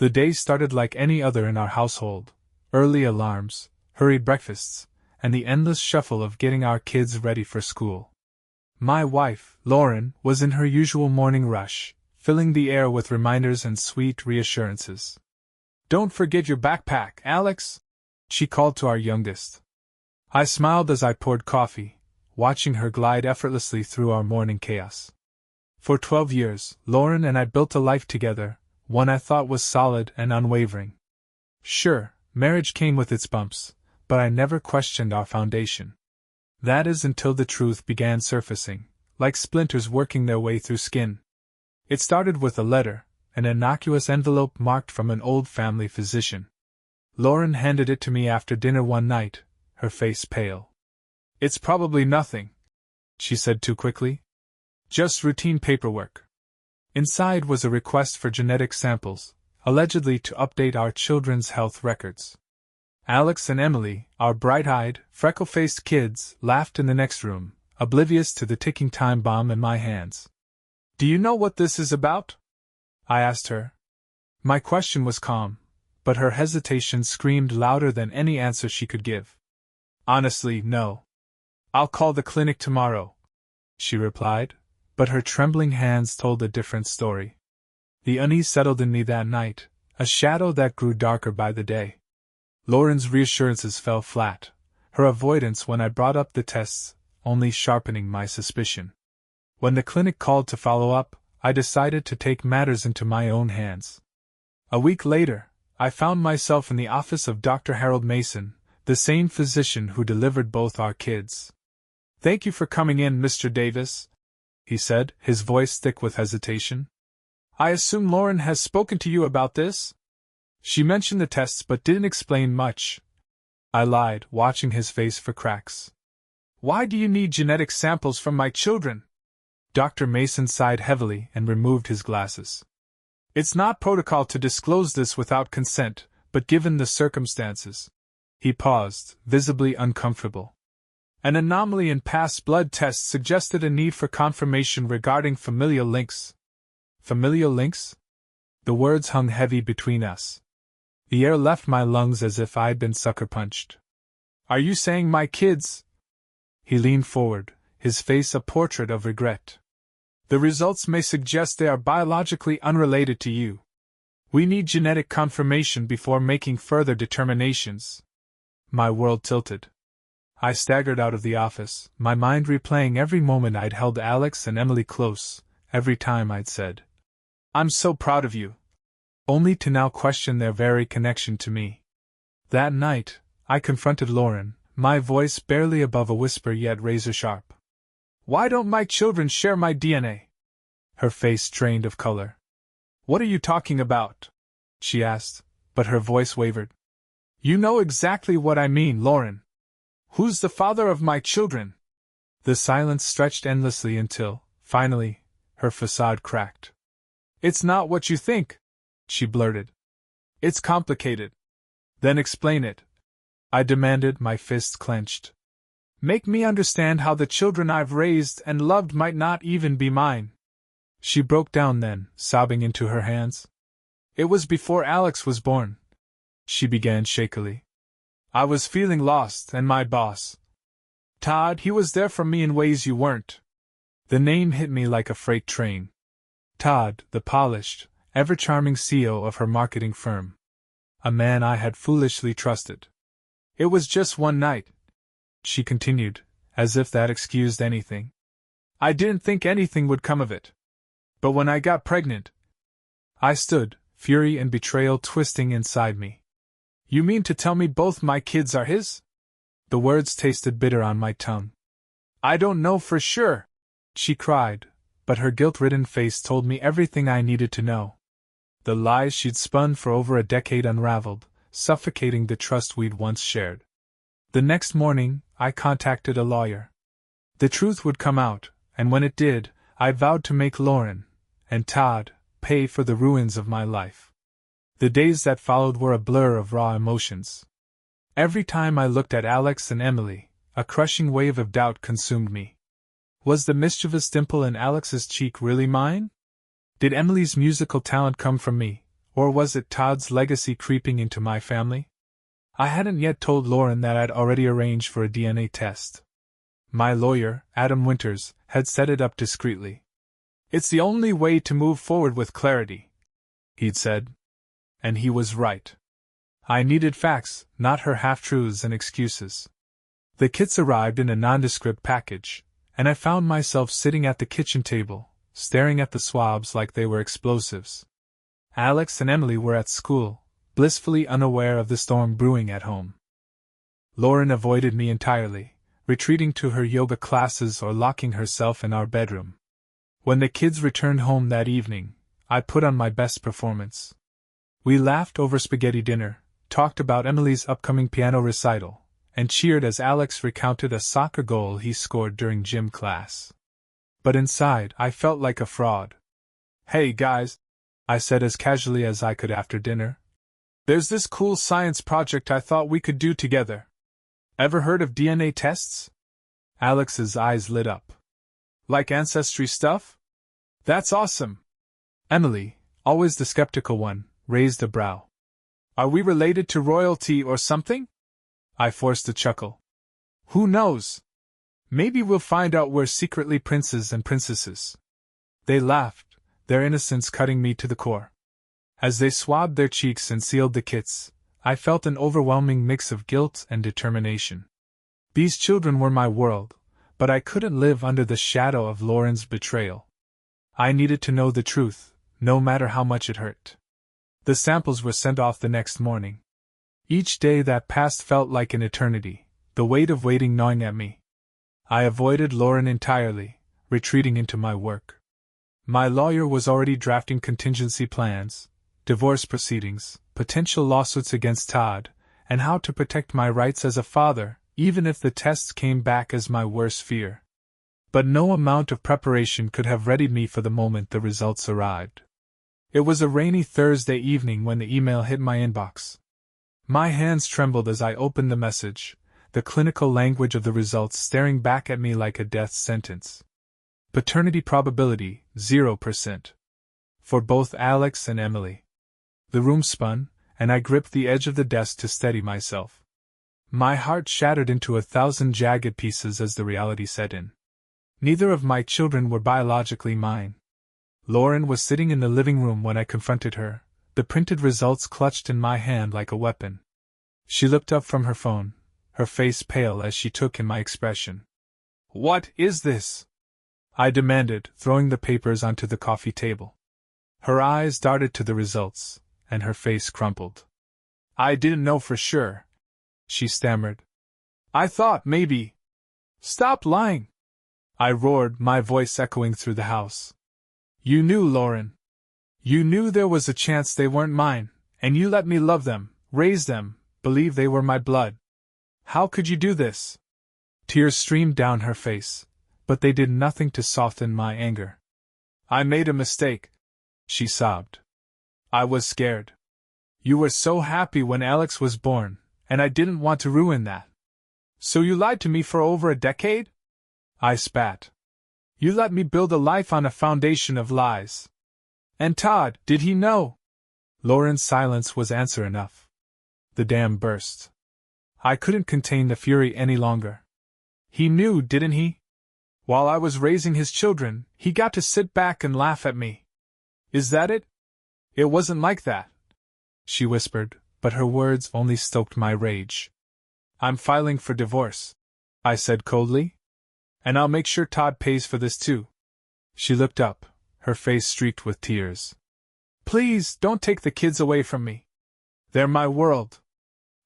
The day started like any other in our household: early alarms, hurried breakfasts, and the endless shuffle of getting our kids ready for school. My wife, Lauren, was in her usual morning rush, filling the air with reminders and sweet reassurances. "Don't forget your backpack, Alex," she called to our youngest. I smiled as I poured coffee, watching her glide effortlessly through our morning chaos. For 12 years, Lauren and I built a life together, one I thought was solid and unwavering. Sure, marriage came with its bumps, but I never questioned our foundation. That is until the truth began surfacing, like splinters working their way through skin. It started with a letter, an innocuous envelope marked from an old family physician. Lauren handed it to me after dinner one night, her face pale. "It's probably nothing," she said too quickly. "Just routine paperwork." Inside was a request for genetic samples, allegedly to update our children's health records. Alex and Emily, our bright-eyed, freckle-faced kids, laughed in the next room, oblivious to the ticking time bomb in my hands. "Do you know what this is about?" I asked her. My question was calm, but her hesitation screamed louder than any answer she could give. "Honestly, no. I'll call the clinic tomorrow," she replied, but her trembling hands told a different story. The unease settled in me that night, a shadow that grew darker by the day. Lauren's reassurances fell flat, her avoidance when I brought up the tests only sharpening my suspicion. When the clinic called to follow up, I decided to take matters into my own hands. A week later, I found myself in the office of Dr. Harold Mason, the same physician who delivered both our kids. "Thank you for coming in, Mr. Davis," he said, his voice thick with hesitation. "I assume Lauren has spoken to you about this?" "She mentioned the tests but didn't explain much," I lied, watching his face for cracks. "Why do you need genetic samples from my children?" Dr. Mason sighed heavily and removed his glasses. "It's not protocol to disclose this without consent, but given the circumstances." He paused, visibly uncomfortable. "An anomaly in past blood tests suggested a need for confirmation regarding familial links." Familial links? The words hung heavy between us. The air left my lungs as if I'd been sucker punched. "Are you saying my kids?" He leaned forward, his face a portrait of regret. "The results may suggest they are biologically unrelated to you. We need genetic confirmation before making further determinations." My world tilted. I staggered out of the office, my mind replaying every moment I'd held Alex and Emily close, every time I'd said, "I'm so proud of you," only to now question their very connection to me. That night, I confronted Lauren, my voice barely above a whisper yet razor-sharp. "Why don't my children share my DNA?" Her face drained of color. "What are you talking about?" she asked, but her voice wavered. "You know exactly what I mean, Lauren. Who's the father of my children?" The silence stretched endlessly until, finally, her facade cracked. "It's not what you think," she blurted. "It's complicated." "Then explain it," I demanded, my fists clenched. "Make me understand how the children I've raised and loved might not even be mine." She broke down then, sobbing into her hands. "It was before Alex was born," she began shakily. "I was feeling lost, and my boss, Todd, he was there for me in ways you weren't." The name hit me like a freight train. Todd, the polished, ever-charming CEO of her marketing firm. A man I had foolishly trusted. "It was just one night," she continued, as if that excused anything. "I didn't think anything would come of it. But when I got pregnant..." I stood, fury and betrayal twisting inside me. "You mean to tell me both my kids are his?" The words tasted bitter on my tongue. "I don't know for sure," she cried, but her guilt-ridden face told me everything I needed to know. The lies she'd spun for over a decade unraveled, suffocating the trust we'd once shared. The next morning, I contacted a lawyer. The truth would come out, and when it did, I vowed to make Lauren and Todd pay for the ruins of my life. The days that followed were a blur of raw emotions. Every time I looked at Alex and Emily, a crushing wave of doubt consumed me. Was the mischievous dimple in Alex's cheek really mine? Did Emily's musical talent come from me, Or was it Todd's legacy creeping into my family? I hadn't yet told Lauren that I'd already arranged for a DNA test. My lawyer, Adam Winters, had set it up discreetly. "It's the only way to move forward with clarity," he'd said. And he was right. I needed facts, not her half-truths and excuses. The kits arrived in a nondescript package, and I found myself sitting at the kitchen table, staring at the swabs like they were explosives. Alex and Emily were at school, blissfully unaware of the storm brewing at home. Lauren avoided me entirely, retreating to her yoga classes or locking herself in our bedroom. When the kids returned home that evening, I put on my best performance. We laughed over spaghetti dinner, talked about Emily's upcoming piano recital, and cheered as Alex recounted a soccer goal he scored during gym class. But inside, I felt like a fraud. "Hey guys," I said as casually as I could after dinner. "There's this cool science project I thought we could do together. Ever heard of DNA tests?" Alex's eyes lit up. "Like ancestry stuff? That's awesome." Emily, always the skeptical one, raised a brow. "Are we related to royalty or something?" I forced a chuckle. "Who knows? Maybe we'll find out we're secretly princes and princesses." They laughed, their innocence cutting me to the core. As they swabbed their cheeks and sealed the kits, I felt an overwhelming mix of guilt and determination. These children were my world, but I couldn't live under the shadow of Lauren's betrayal. I needed to know the truth, no matter how much it hurt. The samples were sent off the next morning. Each day that passed felt like an eternity, the weight of waiting gnawing at me. I avoided Lauren entirely, retreating into my work. My lawyer was already drafting contingency plans, divorce proceedings, potential lawsuits against Todd, and how to protect my rights as a father, even if the tests came back as my worst fear. But no amount of preparation could have readied me for the moment the results arrived. It was a rainy Thursday evening when the email hit my inbox. My hands trembled as I opened the message, the clinical language of the results staring back at me like a death sentence. Paternity probability, 0%. For both Alex and Emily. The room spun, and I gripped the edge of the desk to steady myself. My heart shattered into 1,000 jagged pieces as the reality set in. Neither of my children were biologically mine. Lauren was sitting in the living room when I confronted her, the printed results clutched in my hand like a weapon. She looked up from her phone, her face pale as she took in my expression. "What is this?" I demanded, throwing the papers onto the coffee table. Her eyes darted to the results, and her face crumpled. "I didn't know for sure," she stammered. "I thought maybe—" "Stop lying!" I roared, my voice echoing through the house. "You knew, Lauren. You knew there was a chance they weren't mine, and you let me love them, raise them, believe they were my blood. How could you do this?" Tears streamed down her face, but they did nothing to soften my anger. "I made a mistake," she sobbed. "I was scared. You were so happy when Alex was born, and I didn't want to ruin that. So you lied to me for over a decade?" I spat. "You let me build a life on a foundation of lies. And Todd, did he know?" Lauren's silence was answer enough. The dam burst. I couldn't contain the fury any longer. "He knew, didn't he? While I was raising his children, he got to sit back and laugh at me. Is that it? It wasn't like that," she whispered, but her words only stoked my rage. "I'm filing for divorce," I said coldly. "And I'll make sure Todd pays for this too." She looked up, her face streaked with tears. "Please, don't take the kids away from me. They're my world."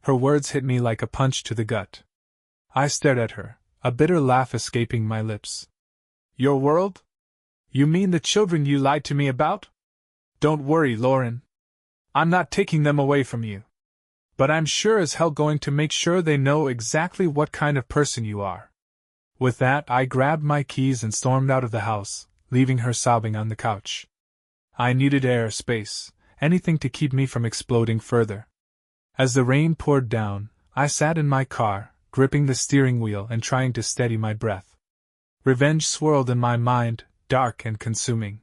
Her words hit me like a punch to the gut. I stared at her, a bitter laugh escaping my lips. "Your world? You mean the children you lied to me about? Don't worry, Lauren. I'm not taking them away from you. But I'm sure as hell going to make sure they know exactly what kind of person you are." With that, I grabbed my keys and stormed out of the house, leaving her sobbing on the couch. I needed air, space, anything to keep me from exploding further. As the rain poured down, I sat in my car, gripping the steering wheel and trying to steady my breath. Revenge swirled in my mind, dark and consuming.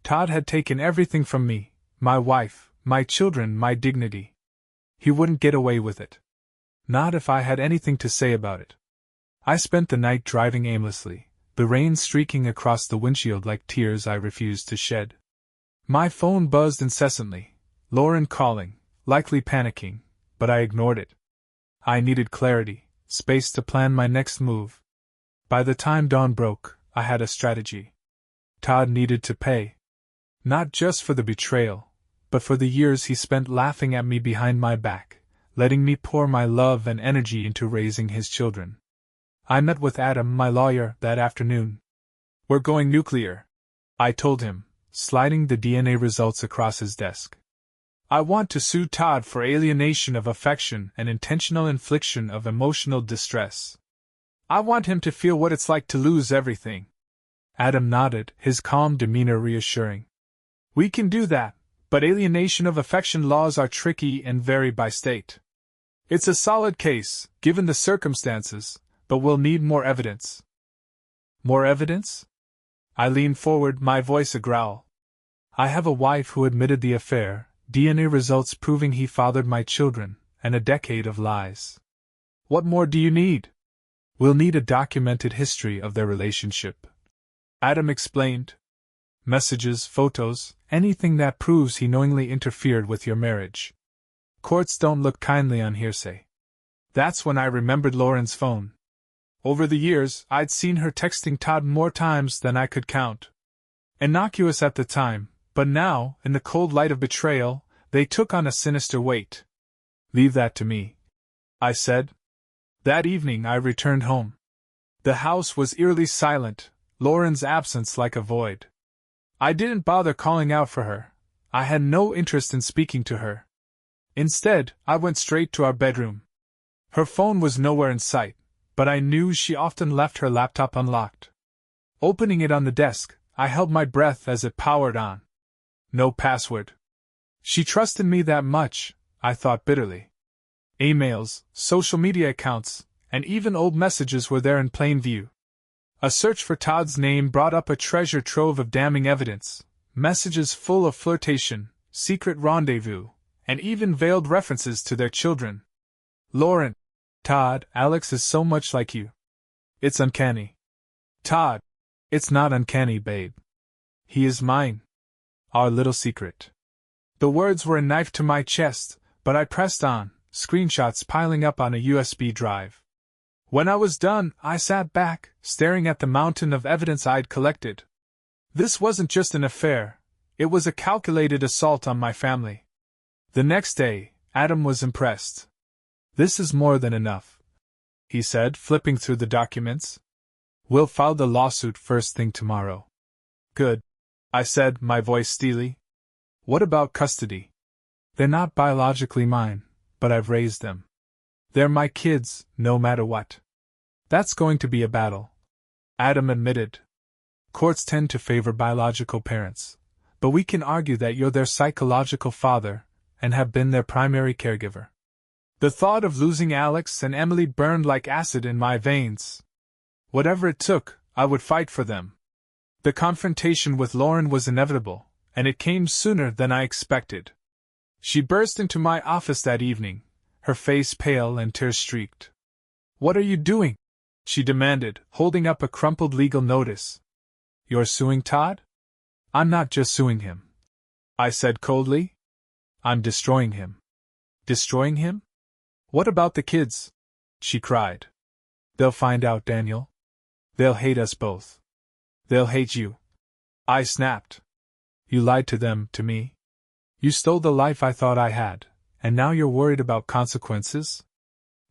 Todd had taken everything from me, my wife, my children, my dignity. He wouldn't get away with it. Not if I had anything to say about it. I spent the night driving aimlessly, the rain streaking across the windshield like tears I refused to shed. My phone buzzed incessantly, Lauren calling, likely panicking, but I ignored it. I needed clarity, space to plan my next move. By the time dawn broke, I had a strategy. Todd needed to pay. Not just for the betrayal, but for the years he spent laughing at me behind my back, letting me pour my love and energy into raising his children. I met with Adam, my lawyer, that afternoon. We're going nuclear, I told him, sliding the DNA results across his desk. I want to sue Todd for alienation of affection and intentional infliction of emotional distress. I want him to feel what it's like to lose everything. Adam nodded, his calm demeanor reassuring. We can do that, but alienation of affection laws are tricky and vary by state. It's a solid case, given the circumstances, but we'll need more evidence. More evidence? I leaned forward, my voice a growl. I have a wife who admitted the affair, DNA results proving he fathered my children, and a decade of lies. What more do you need? We'll need a documented history of their relationship. Adam explained. Messages, photos, anything that proves he knowingly interfered with your marriage. Courts don't look kindly on hearsay. That's when I remembered Lauren's phone. Over the years, I'd seen her texting Todd more times than I could count. Innocuous at the time, but now, in the cold light of betrayal, they took on a sinister weight. Leave that to me, I said. That evening I returned home. The house was eerily silent, Lauren's absence like a void. I didn't bother calling out for her. I had no interest in speaking to her. Instead, I went straight to our bedroom. Her phone was nowhere in sight, but I knew she often left her laptop unlocked. Opening it on the desk, I held my breath as it powered on. No password. She trusted me that much, I thought bitterly. Emails, social media accounts, and even old messages were there in plain view. A search for Todd's name brought up a treasure trove of damning evidence, messages full of flirtation, secret rendezvous, and even veiled references to their children. Lauren, Todd, Alex is so much like you. It's uncanny. Todd, it's not uncanny, babe. He is mine. Our little secret. The words were a knife to my chest, but I pressed on, screenshots piling up on a USB drive. When I was done, I sat back, staring at the mountain of evidence I'd collected. This wasn't just an affair, it was a calculated assault on my family. The next day, Adam was impressed. This is more than enough, he said, flipping through the documents. We'll file the lawsuit first thing tomorrow. Good, I said, my voice steely. What about custody? They're not biologically mine, but I've raised them. They're my kids, no matter what. That's going to be a battle, Adam admitted. Courts tend to favor biological parents, but we can argue that you're their psychological father and have been their primary caregiver. The thought of losing Alex and Emily burned like acid in my veins. Whatever it took, I would fight for them. The confrontation with Lauren was inevitable, and it came sooner than I expected. She burst into my office that evening, her face pale and tear-streaked. What are you doing? She demanded, holding up a crumpled legal notice. You're suing Todd? I'm not just suing him, I said coldly. I'm destroying him. Destroying him? What about the kids? She cried. They'll find out, Daniel. They'll hate us both. They'll hate you. I snapped. You lied to them, to me. You stole the life I thought I had, and now you're worried about consequences?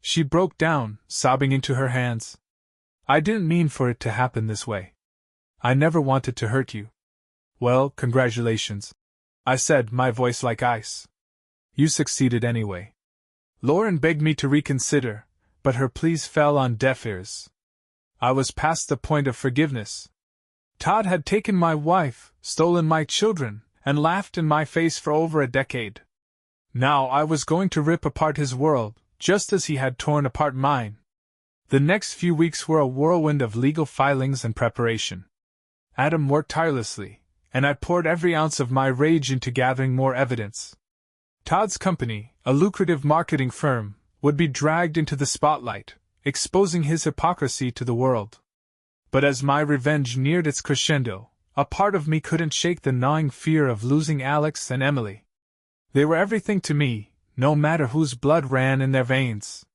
She broke down, sobbing into her hands. I didn't mean for it to happen this way. I never wanted to hurt you. Well, congratulations, I said, my voice like ice. You succeeded anyway. Lauren begged me to reconsider, but her pleas fell on deaf ears. I was past the point of forgiveness. Todd had taken my wife, stolen my children, and laughed in my face for over a decade. Now I was going to rip apart his world, just as he had torn apart mine. The next few weeks were a whirlwind of legal filings and preparation. Adam worked tirelessly, and I poured every ounce of my rage into gathering more evidence. Todd's company, a lucrative marketing firm, would be dragged into the spotlight, exposing his hypocrisy to the world. But as my revenge neared its crescendo, a part of me couldn't shake the gnawing fear of losing Alex and Emily. They were everything to me, no matter whose blood ran in their veins.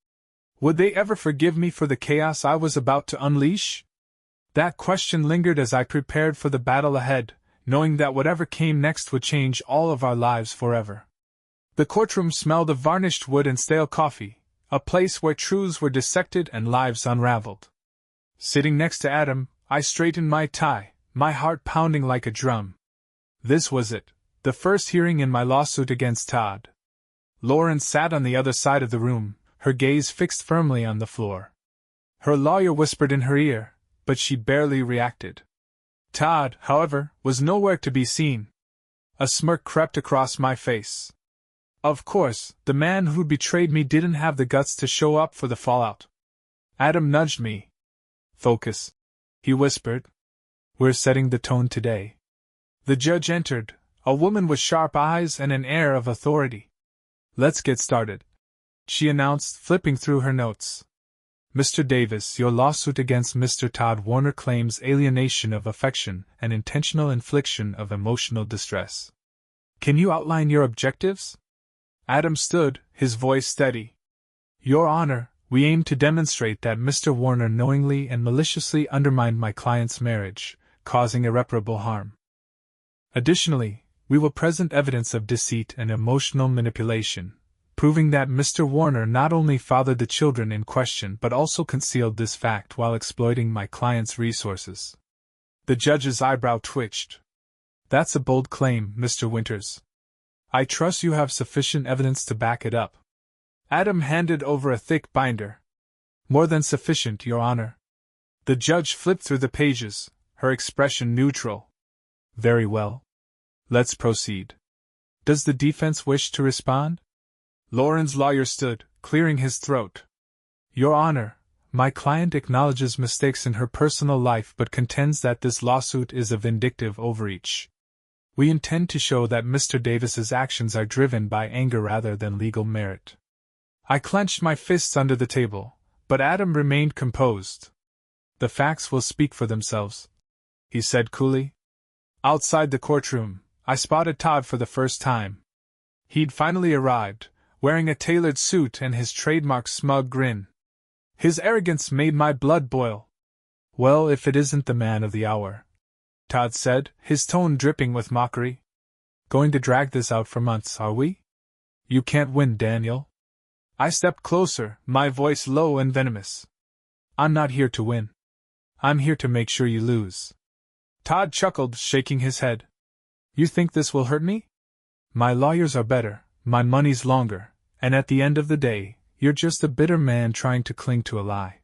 Would they ever forgive me for the chaos I was about to unleash? That question lingered as I prepared for the battle ahead, knowing that whatever came next would change all of our lives forever. The courtroom smelled of varnished wood and stale coffee, a place where truths were dissected and lives unraveled. Sitting next to Adam, I straightened my tie, my heart pounding like a drum. This was it, the first hearing in my lawsuit against Todd. Lauren sat on the other side of the room, her gaze fixed firmly on the floor. Her lawyer whispered in her ear, but she barely reacted. Todd, however, was nowhere to be seen. A smirk crept across my face. Of course, the man who'd betrayed me didn't have the guts to show up for the fallout. Adam nudged me. "Focus," he whispered. "We're setting the tone today." The judge entered, a woman with sharp eyes and an air of authority. "Let's get started," she announced, flipping through her notes. "Mr. Davis, your lawsuit against Mr. Todd Warner claims alienation of affection and intentional infliction of emotional distress. Can you outline your objectives?" Adam stood, his voice steady. "Your Honor, we aim to demonstrate that Mr. Warner knowingly and maliciously undermined my client's marriage, causing irreparable harm. Additionally, we will present evidence of deceit and emotional manipulation, proving that Mr. Warner not only fathered the children in question but also concealed this fact while exploiting my client's resources." The judge's eyebrow twitched. "That's a bold claim, Mr. Winters. I trust you have sufficient evidence to back it up." Adam handed over a thick binder. "More than sufficient, Your Honor." The judge flipped through the pages, her expression neutral. "Very well. Let's proceed. Does the defense wish to respond?" Lauren's lawyer stood, clearing his throat. "Your Honor, my client acknowledges mistakes in her personal life but contends that this lawsuit is a vindictive overreach. We intend to show that Mr. Davis's actions are driven by anger rather than legal merit." I clenched my fists under the table, but Adam remained composed. "The facts will speak for themselves," he said coolly. Outside the courtroom, I spotted Todd for the first time. He'd finally arrived, wearing a tailored suit and his trademark smug grin. His arrogance made my blood boil. "Well, if it isn't the man of the hour," Todd said, his tone dripping with mockery. "Going to drag this out for months, are we? You can't win, Daniel." I stepped closer, my voice low and venomous. "I'm not here to win. I'm here to make sure you lose." Todd chuckled, shaking his head. "You think this will hurt me? My lawyers are better, my money's longer, and at the end of the day, you're just a bitter man trying to cling to a lie.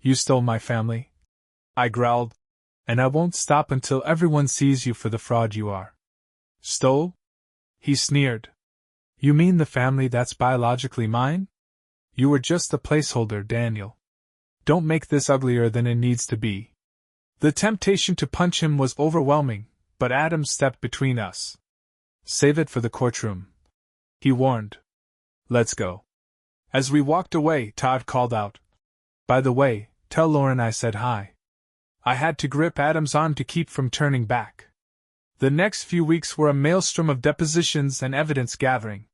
You stole my family," I growled, "and I won't stop until everyone sees you for the fraud you are." "Stole?" he sneered. "You mean the family that's biologically mine? You were just a placeholder, Daniel. Don't make this uglier than it needs to be." The temptation to punch him was overwhelming, but Adam stepped between us. "Save it for the courtroom," he warned. "Let's go." As we walked away, Todd called out, "By the way, tell Lauren I said hi." I had to grip Adam's arm to keep from turning back. The next few weeks were a maelstrom of depositions and evidence gathering.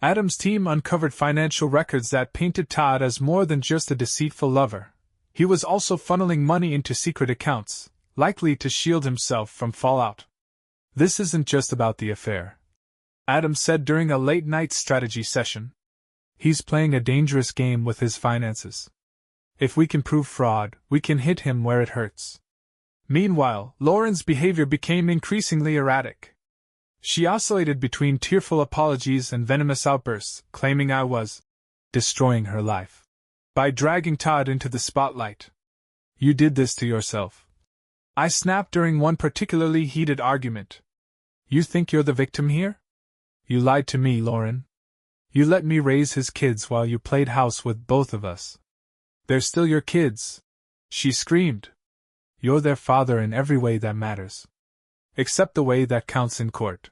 Adam's team uncovered financial records that painted Todd as more than just a deceitful lover. He was also funneling money into secret accounts, likely to shield himself from fallout. "This isn't just about the affair," Adam said during a late-night strategy session. "He's playing a dangerous game with his finances. If we can prove fraud, we can hit him where it hurts." Meanwhile, Lauren's behavior became increasingly erratic. She oscillated between tearful apologies and venomous outbursts, claiming I was destroying her life by dragging Todd into the spotlight. "You did this to yourself," I snapped during one particularly heated argument. "You think you're the victim here? You lied to me, Lauren. You let me raise his kids while you played house with both of us. They're still your kids," she screamed. "You're their father in every way that matters. Except the way that counts in court,"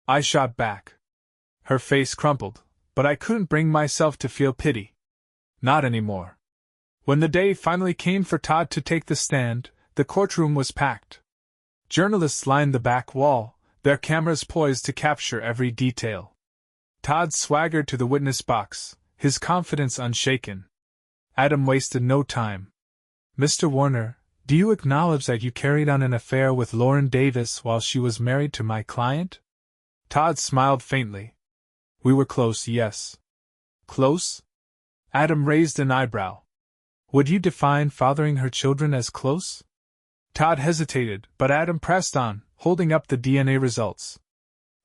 I shot back. Her face crumpled, but I couldn't bring myself to feel pity. Not anymore. When the day finally came for Todd to take the stand, the courtroom was packed. Journalists lined the back wall, their cameras poised to capture every detail. Todd swaggered to the witness box, his confidence unshaken. Adam wasted no time. "Mr. Warner, do you acknowledge that you carried on an affair with Lauren Davis while she was married to my client?" Todd smiled faintly. "We were close, yes." "Close?" Adam raised an eyebrow. "Would you define fathering her children as close?" Todd hesitated, but Adam pressed on, holding up the DNA results.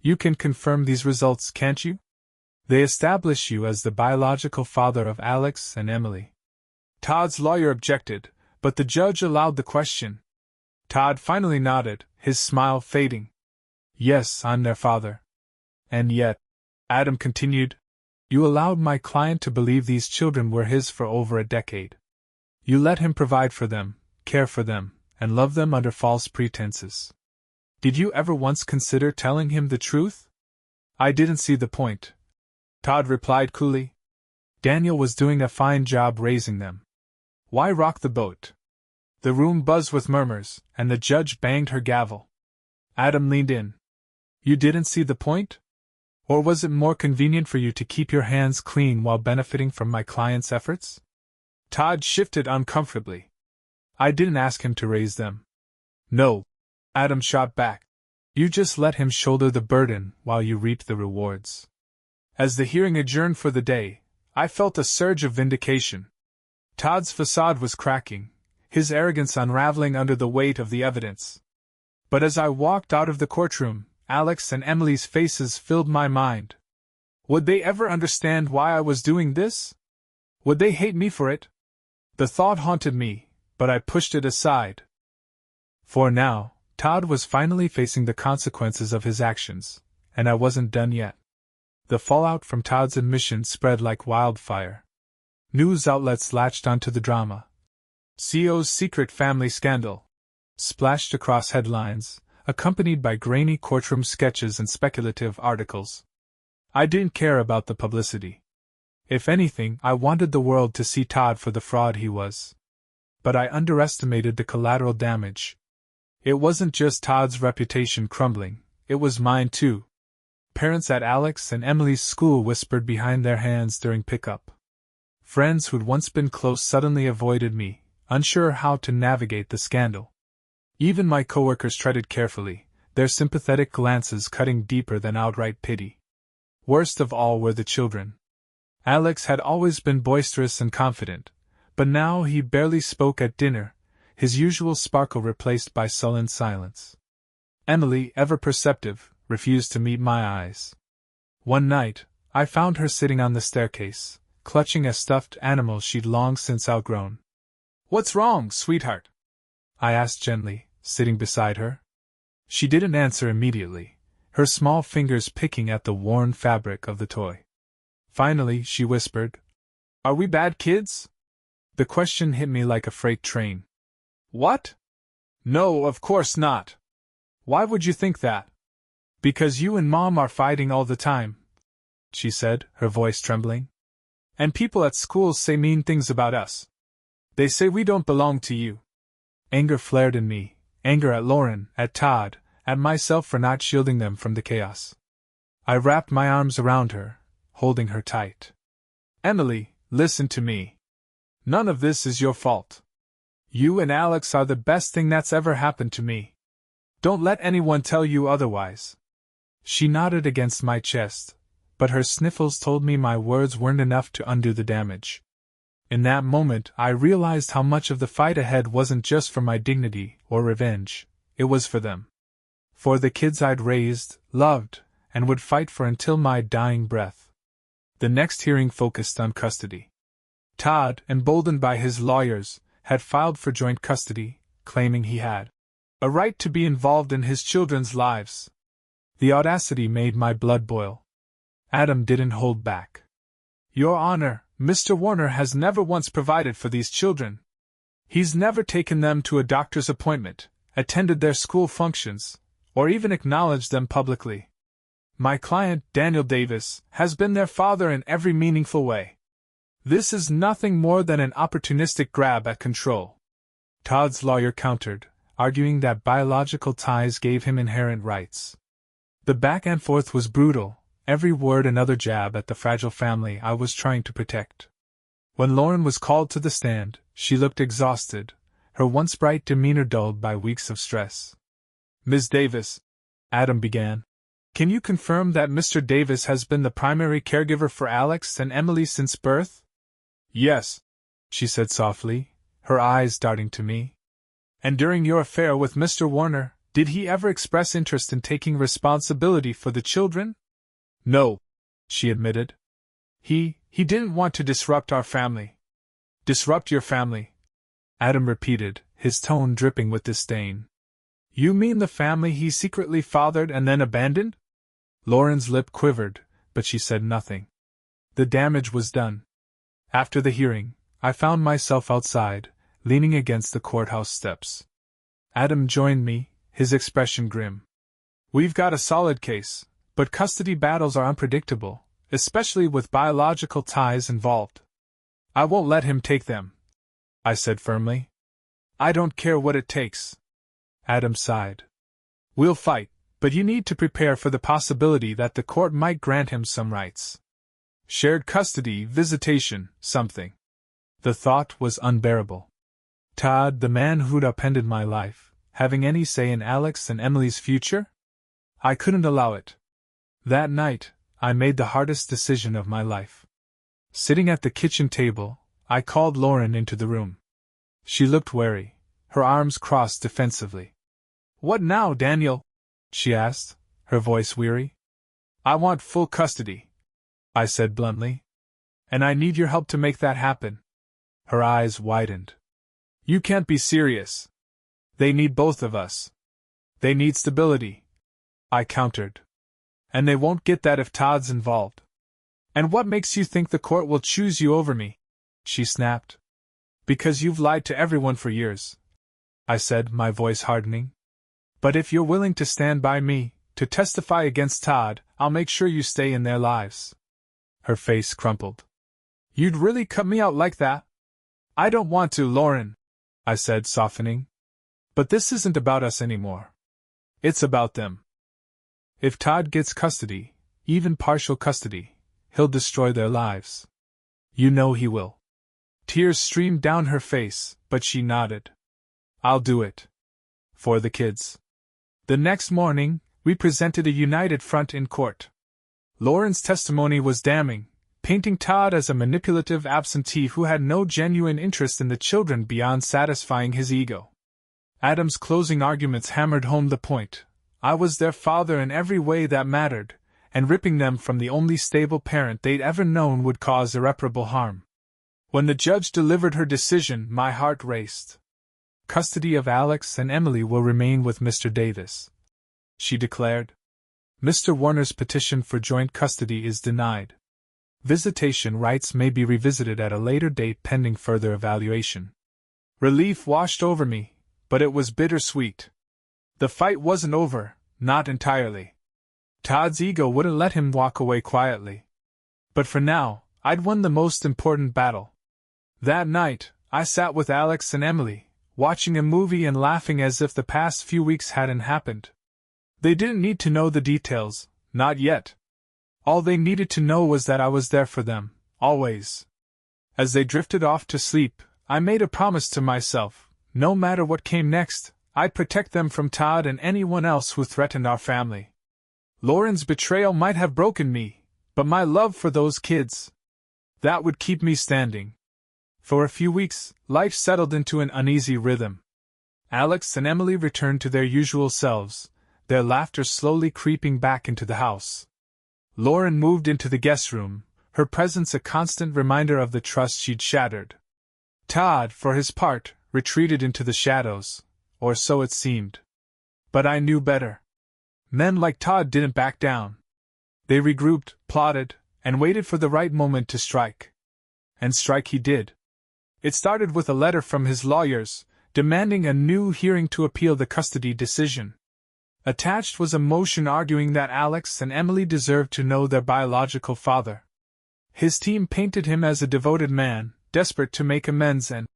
"You can confirm these results, can't you? They establish you as the biological father of Alex and Emily." Todd's lawyer objected, but the judge allowed the question. Todd finally nodded, his smile fading. "Yes, I'm their father." "And yet," Adam continued, "you allowed my client to believe these children were his for over a decade. You let him provide for them, care for them, and love them under false pretenses. Did you ever once consider telling him the truth?" "I didn't see the point," Todd replied coolly. "Daniel was doing a fine job raising them. Why rock the boat?" The room buzzed with murmurs, and the judge banged her gavel. Adam leaned in. "You didn't see the point? Or was it more convenient for you to keep your hands clean while benefiting from my client's efforts?" Todd shifted uncomfortably. "I didn't ask him to raise them." "No," Adam shot back. "You just let him shoulder the burden while you reaped the rewards." As the hearing adjourned for the day, I felt a surge of vindication. Todd's facade was cracking, his arrogance unraveling under the weight of the evidence. But as I walked out of the courtroom, Alex and Emily's faces filled my mind. Would they ever understand why I was doing this? Would they hate me for it? The thought haunted me, but I pushed it aside. For now, Todd was finally facing the consequences of his actions, and I wasn't done yet. The fallout from Todd's admission spread like wildfire. News outlets latched onto the drama. CO's secret family scandal splashed across headlines, accompanied by grainy courtroom sketches and speculative articles. I didn't care about the publicity. If anything, I wanted the world to see Todd for the fraud he was. But I underestimated the collateral damage. It wasn't just Todd's reputation crumbling, it was mine too. Parents at Alex and Emily's school whispered behind their hands during pickup. Friends who'd once been close suddenly avoided me, unsure how to navigate the scandal. Even my coworkers treaded carefully, their sympathetic glances cutting deeper than outright pity. Worst of all were the children. Alex had always been boisterous and confident, but now he barely spoke at dinner, his usual sparkle replaced by sullen silence. Emily, ever perceptive, refused to meet my eyes. One night, I found her sitting on the staircase, clutching a stuffed animal she'd long since outgrown. "What's wrong, sweetheart?" I asked gently, sitting beside her. She didn't answer immediately, her small fingers picking at the worn fabric of the toy. Finally, she whispered, "Are we bad kids?" The question hit me like a freight train. "What? No, of course not. Why would you think that?" "Because you and Mom are fighting all the time," she said, her voice trembling. "And people at school say mean things about us. They say we don't belong to you." Anger flared in me, anger at Lauren, at Todd, at myself for not shielding them from the chaos. I wrapped my arms around her, holding her tight. "Emily, listen to me. None of this is your fault. You and Alex are the best thing that's ever happened to me. Don't let anyone tell you otherwise." She nodded against my chest, but her sniffles told me my words weren't enough to undo the damage. In that moment, I realized how much of the fight ahead wasn't just for my dignity or revenge, it was for them. For the kids I'd raised, loved, and would fight for until my dying breath. The next hearing focused on custody. Todd, emboldened by his lawyers, had filed for joint custody, claiming he had a right to be involved in his children's lives. The audacity made my blood boil. Adam didn't hold back. "Your Honor, Mr. Warner has never once provided for these children. He's never taken them to a doctor's appointment, attended their school functions, or even acknowledged them publicly. My client, Daniel Davis, has been their father in every meaningful way. This is nothing more than an opportunistic grab at control. Todd's lawyer countered, arguing that biological ties gave him inherent rights. The back and forth was brutal, every word another jab at the fragile family I was trying to protect. When Lauren was called to the stand, she looked exhausted, her once bright demeanor dulled by weeks of stress. Ms. Davis, Adam began, can you confirm that Mr. Davis has been the primary caregiver for Alex and Emily since birth? Yes, she said softly, her eyes darting to me. And during your affair with Mr. Warner, did he ever express interest in taking responsibility for the children? No, she admitted. He didn't want to disrupt our family. Disrupt your family? Adam repeated, his tone dripping with disdain. You mean the family he secretly fathered and then abandoned? Lauren's lip quivered, but she said nothing. The damage was done. After the hearing, I found myself outside, leaning against the courthouse steps. Adam joined me, his expression grim. We've got a solid case, but custody battles are unpredictable, especially with biological ties involved. I won't let him take them, I said firmly. I don't care what it takes. Adam sighed. We'll fight, but you need to prepare for the possibility that the court might grant him some rights. Shared custody, visitation, something. The thought was unbearable. Todd, the man who'd upended my life, having any say in Alex and Emily's future? I couldn't allow it. That night, I made the hardest decision of my life. Sitting at the kitchen table, I called Lauren into the room. She looked wary, her arms crossed defensively. What now, Daniel? She asked, her voice weary. I want full custody, I said bluntly. And I need your help to make that happen. Her eyes widened. You can't be serious. They need both of us. They need stability, I countered. And they won't get that if Todd's involved. And what makes you think the court will choose you over me? She snapped. Because you've lied to everyone for years, I said, my voice hardening. But if you're willing to stand by me, to testify against Todd, I'll make sure you stay in their lives. Her face crumpled. You'd really cut me out like that? I don't want to, Lauren, I said, softening. But this isn't about us anymore. It's about them. If Todd gets custody, even partial custody, he'll destroy their lives. You know he will. Tears streamed down her face, but she nodded. I'll do it. For the kids. The next morning, we presented a united front in court. Lauren's testimony was damning, painting Todd as a manipulative absentee who had no genuine interest in the children beyond satisfying his ego. Adam's closing arguments hammered home the point. I was their father in every way that mattered, and ripping them from the only stable parent they'd ever known would cause irreparable harm. When the judge delivered her decision, my heart raced. Custody of Alex and Emily will remain with Mr. Davis, she declared. Mr. Warner's petition for joint custody is denied. Visitation rights may be revisited at a later date pending further evaluation. Relief washed over me, but it was bittersweet. The fight wasn't over, not entirely. Todd's ego wouldn't let him walk away quietly. But for now, I'd won the most important battle. That night, I sat with Alex and Emily, watching a movie and laughing as if the past few weeks hadn't happened. They didn't need to know the details, not yet. All they needed to know was that I was there for them, always. As they drifted off to sleep, I made a promise to myself, no matter what came next, I'd protect them from Todd and anyone else who threatened our family. Lauren's betrayal might have broken me, but my love for those kids, that would keep me standing. For a few weeks, life settled into an uneasy rhythm. Alex and Emily returned to their usual selves, their laughter slowly creeping back into the house. Lauren moved into the guest room, her presence a constant reminder of the trust she'd shattered. Todd, for his part, retreated into the shadows, or so it seemed. But I knew better. Men like Todd didn't back down. They regrouped, plotted, and waited for the right moment to strike. And strike he did. It started with a letter from his lawyers, demanding a new hearing to appeal the custody decision. Attached was a motion arguing that Alex and Emily deserved to know their biological father. His team painted him as a devoted man, desperate to make amends and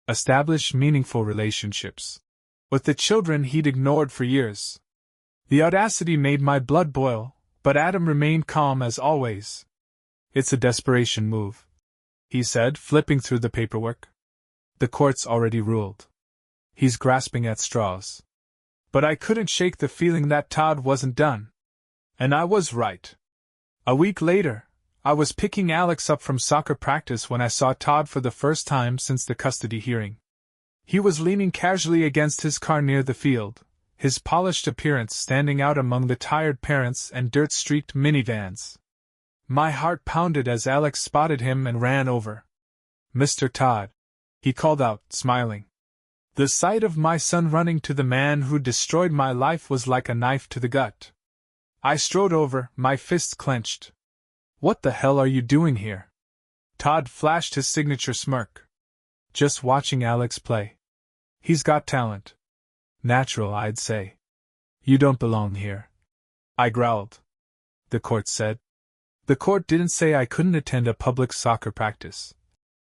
establish meaningful relationships with the children he'd ignored for years. The audacity made my blood boil, but Adam remained calm as always. "It's a desperation move," he said, flipping through the paperwork. "The court's already ruled. He's grasping at straws." But I couldn't shake the feeling that Todd wasn't done. And I was right. A week later, I was picking Alex up from soccer practice when I saw Todd for the first time since the custody hearing. He was leaning casually against his car near the field, his polished appearance standing out among the tired parents and dirt-streaked minivans. My heart pounded as Alex spotted him and ran over. "Mr. Todd," he called out, smiling. The sight of my son running to the man who destroyed my life was like a knife to the gut. I strode over, my fists clenched. "What the hell are you doing here?" Todd flashed his signature smirk. "Just watching Alex play. He's got talent. Natural, I'd say." "You don't belong here," I growled. "The court said." "The court didn't say I couldn't attend a public soccer practice,"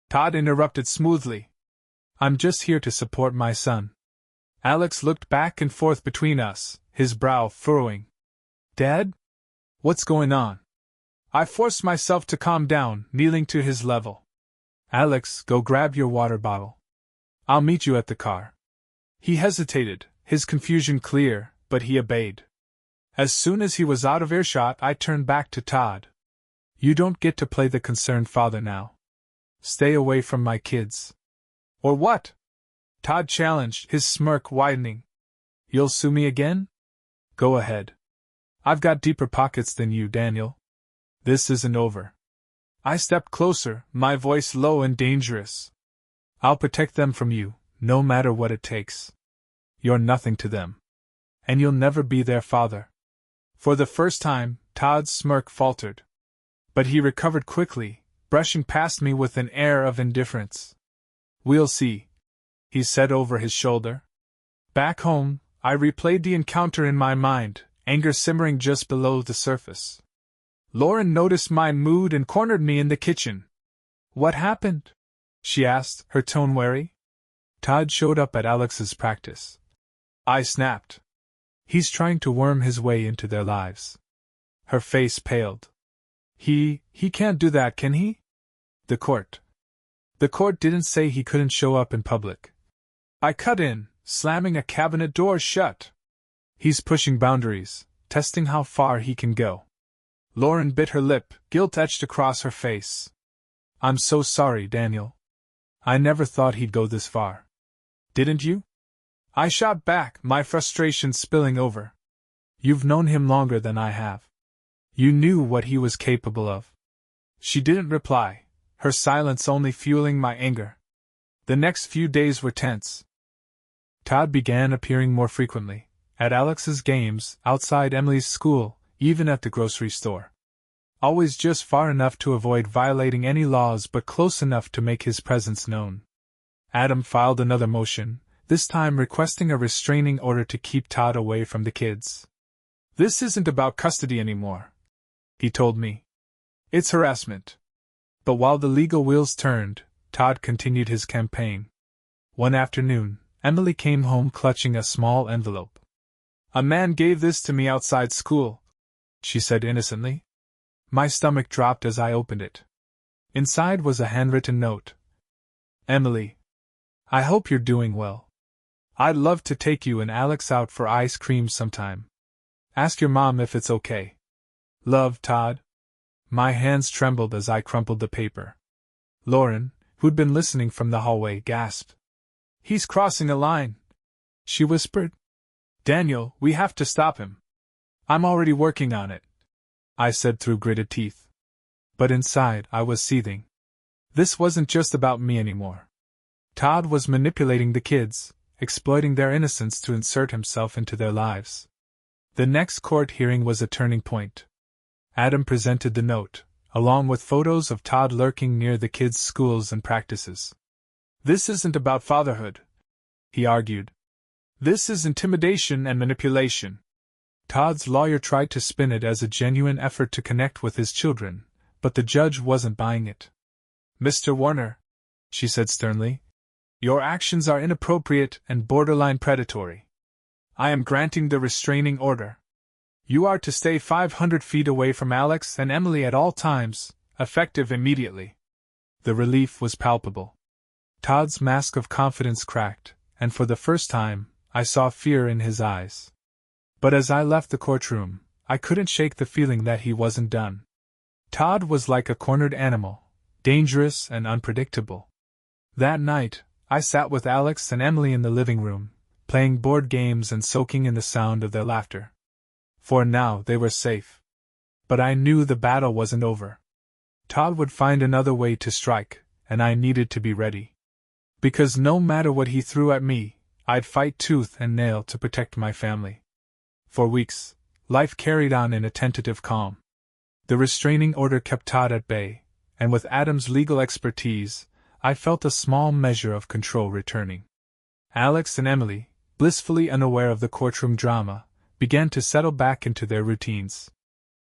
Todd interrupted smoothly. "I'm just here to support my son." Alex looked back and forth between us, his brow furrowing. "Dad? What's going on?" I forced myself to calm down, kneeling to his level. "Alex, go grab your water bottle. I'll meet you at the car." He hesitated, his confusion clear, but he obeyed. As soon as he was out of earshot, I turned back to Todd. "You don't get to play the concerned father now. Stay away from my kids." "Or what?" Todd challenged, his smirk widening. "You'll sue me again? Go ahead. I've got deeper pockets than you, Daniel. This isn't over." I stepped closer, my voice low and dangerous. "I'll protect them from you, no matter what it takes. You're nothing to them. And you'll never be their father." For the first time, Todd's smirk faltered. But he recovered quickly, brushing past me with an air of indifference. "We'll see," he said over his shoulder. Back home, I replayed the encounter in my mind, anger simmering just below the surface. Lauren noticed my mood and cornered me in the kitchen. "What happened?" she asked, her tone wary. "Todd showed up at Alex's practice," I snapped. "He's trying to worm his way into their lives." Her face paled. He can't do that, can he?" "The court didn't say he couldn't show up in public," I cut in, slamming a cabinet door shut. "He's pushing boundaries, testing how far he can go." Lauren bit her lip, guilt etched across her face. "I'm so sorry, Daniel. I never thought he'd go this far." "Didn't you?" I shot back, my frustration spilling over. "You've known him longer than I have. You knew what he was capable of." She didn't reply, her silence only fueling my anger. The next few days were tense. Todd began appearing more frequently, at Alex's games, outside Emily's school, even at the grocery store. Always just far enough to avoid violating any laws but close enough to make his presence known. Adam filed another motion, this time requesting a restraining order to keep Todd away from the kids. "This isn't about custody anymore," he told me. "It's harassment." But while the legal wheels turned, Todd continued his campaign. One afternoon, Emily came home clutching a small envelope. "A man gave this to me outside school," she said innocently. My stomach dropped as I opened it. Inside was a handwritten note. "Emily, I hope you're doing well. I'd love to take you and Alex out for ice cream sometime. Ask your mom if it's okay. Love, Todd." My hands trembled as I crumpled the paper. Lauren, who'd been listening from the hallway, gasped. "He's crossing a line," she whispered. "Daniel, we have to stop him." "I'm already working on it," I said through gritted teeth. But inside, I was seething. This wasn't just about me anymore. Todd was manipulating the kids, exploiting their innocence to insert himself into their lives. The next court hearing was a turning point. Adam presented the note, along with photos of Todd lurking near the kids' schools and practices. "This isn't about fatherhood," he argued. "This is intimidation and manipulation. Todd's lawyer tried to spin it as a genuine effort to connect with his children, but the judge wasn't buying it. "Mr. Warner," she said sternly, "your actions are inappropriate and borderline predatory. I am granting the restraining order. You are to stay 500 feet away from Alex and Emily at all times, effective immediately." The relief was palpable. Todd's mask of confidence cracked, and for the first time, I saw fear in his eyes. But as I left the courtroom, I couldn't shake the feeling that he wasn't done. Todd was like a cornered animal, dangerous and unpredictable. That night, I sat with Alex and Emily in the living room, playing board games and soaking in the sound of their laughter. For now they were safe. But I knew the battle wasn't over. Todd would find another way to strike, and I needed to be ready. Because no matter what he threw at me, I'd fight tooth and nail to protect my family. For weeks, life carried on in a tentative calm. The restraining order kept Todd at bay, and with Adam's legal expertise, I felt a small measure of control returning. Alex and Emily, blissfully unaware of the courtroom drama, began to settle back into their routines.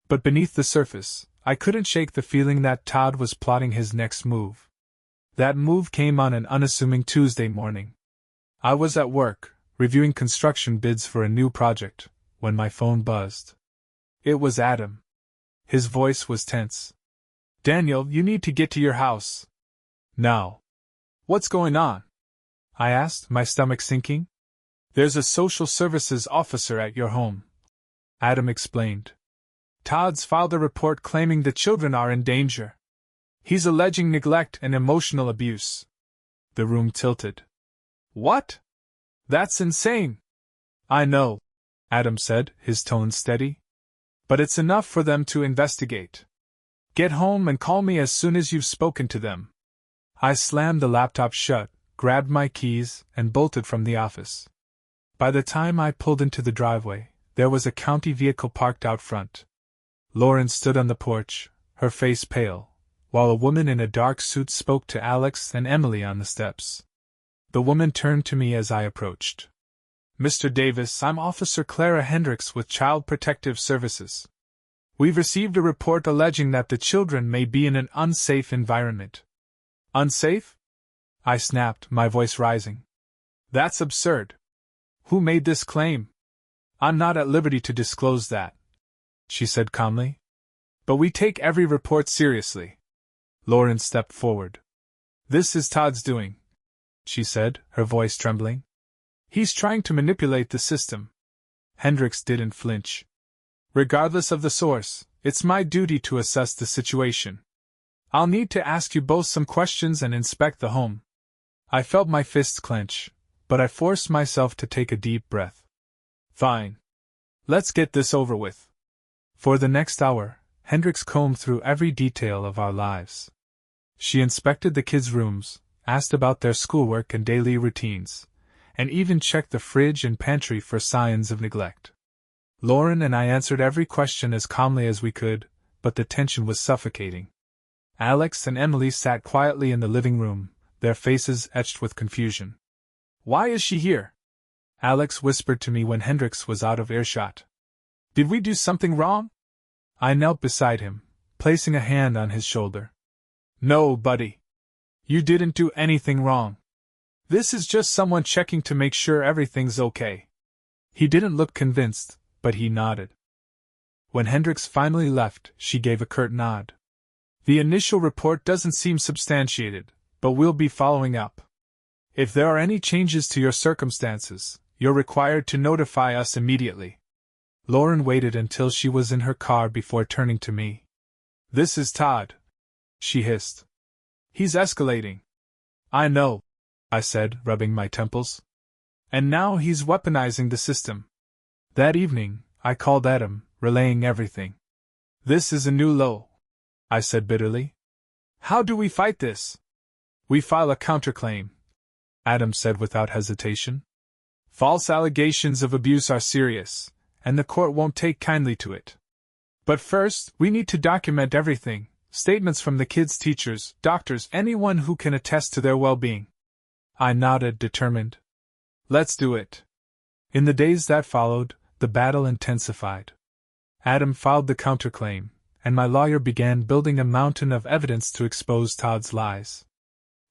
But beneath the surface, I couldn't shake the feeling that Todd was plotting his next move. That move came on an unassuming Tuesday morning. I was at work, reviewing construction bids for a new project, when my phone buzzed. It was Adam. His voice was tense. "Daniel, you need to get to your house. Now." "What's going on?" I asked, my stomach sinking. "There's a social services officer at your home," Adam explained. "Todd's filed a report claiming the children are in danger. He's alleging neglect and emotional abuse." The room tilted. "What? That's insane." "I know," Adam said, his tone steady. "But it's enough for them to investigate. Get home and call me as soon as you've spoken to them." I slammed the laptop shut, grabbed my keys, and bolted from the office. By the time I pulled into the driveway, there was a county vehicle parked out front. Lauren stood on the porch, her face pale, while a woman in a dark suit spoke to Alex and Emily on the steps. The woman turned to me as I approached. "Mr. Davis, I'm Officer Clara Hendricks with Child Protective Services. We've received a report alleging that the children may be in an unsafe environment." "Unsafe?" I snapped, my voice rising. "That's absurd. Who made this claim?" "I'm not at liberty to disclose that," she said calmly. "But we take every report seriously." Lauren stepped forward. "This is Todd's doing," she said, her voice trembling. "He's trying to manipulate the system." Hendricks didn't flinch. "Regardless of the source, it's my duty to assess the situation. I'll need to ask you both some questions and inspect the home." I felt my fists clench, but I forced myself to take a deep breath. "Fine. Let's get this over with." For the next hour, Hendricks combed through every detail of our lives. She inspected the kids' rooms, asked about their schoolwork and daily routines, and even checked the fridge and pantry for signs of neglect. Lauren and I answered every question as calmly as we could, but the tension was suffocating. Alex and Emily sat quietly in the living room, their faces etched with confusion. "Why is she here?" Alex whispered to me when Hendricks was out of earshot. "Did we do something wrong?" I knelt beside him, placing a hand on his shoulder. "No, buddy. You didn't do anything wrong. This is just someone checking to make sure everything's okay." He didn't look convinced, but he nodded. When Hendricks finally left, she gave a curt nod. "The initial report doesn't seem substantiated, but we'll be following up. If there are any changes to your circumstances, you're required to notify us immediately." Lauren waited until she was in her car before turning to me. "This is Todd," she hissed. "He's escalating." "I know," I said, rubbing my temples. "And now he's weaponizing the system." That evening, I called Adam, relaying everything. "This is a new low," I said bitterly. "How do we fight this?" "We file a counterclaim," Adam said without hesitation. "False allegations of abuse are serious, and the court won't take kindly to it. But first, we need to document everything, statements from the kids' teachers, doctors, anyone who can attest to their well-being." I nodded, determined. "Let's do it." In the days that followed, The battle intensified. Adam filed the counterclaim, and my lawyer began building a mountain of evidence to expose Todd's lies.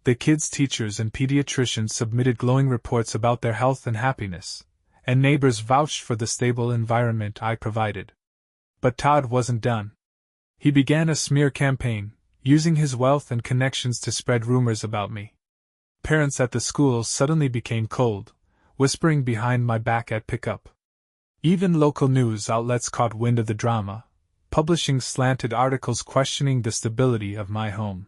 The kids' teachers and pediatricians submitted glowing reports about their health and happiness, and neighbors vouched for the stable environment I provided. But Todd wasn't done. He began a smear campaign, using his wealth and connections to spread rumors about me. Parents at the school suddenly became cold, whispering behind my back at pickup. Even local news outlets caught wind of the drama, publishing slanted articles questioning the stability of my home.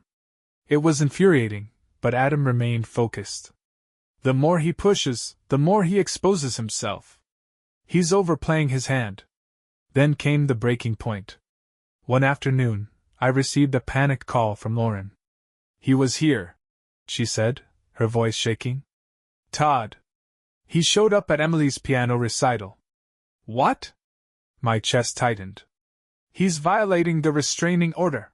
It was infuriating, but Adam remained focused. The more he pushes, the more he exposes himself. He's overplaying his hand. Then came the breaking point. One afternoon, I received a panicked call from Lauren. "He was here," she said, her voice shaking. "Todd. He showed up at Emily's piano recital." "What?" My chest tightened. "He's violating the restraining order.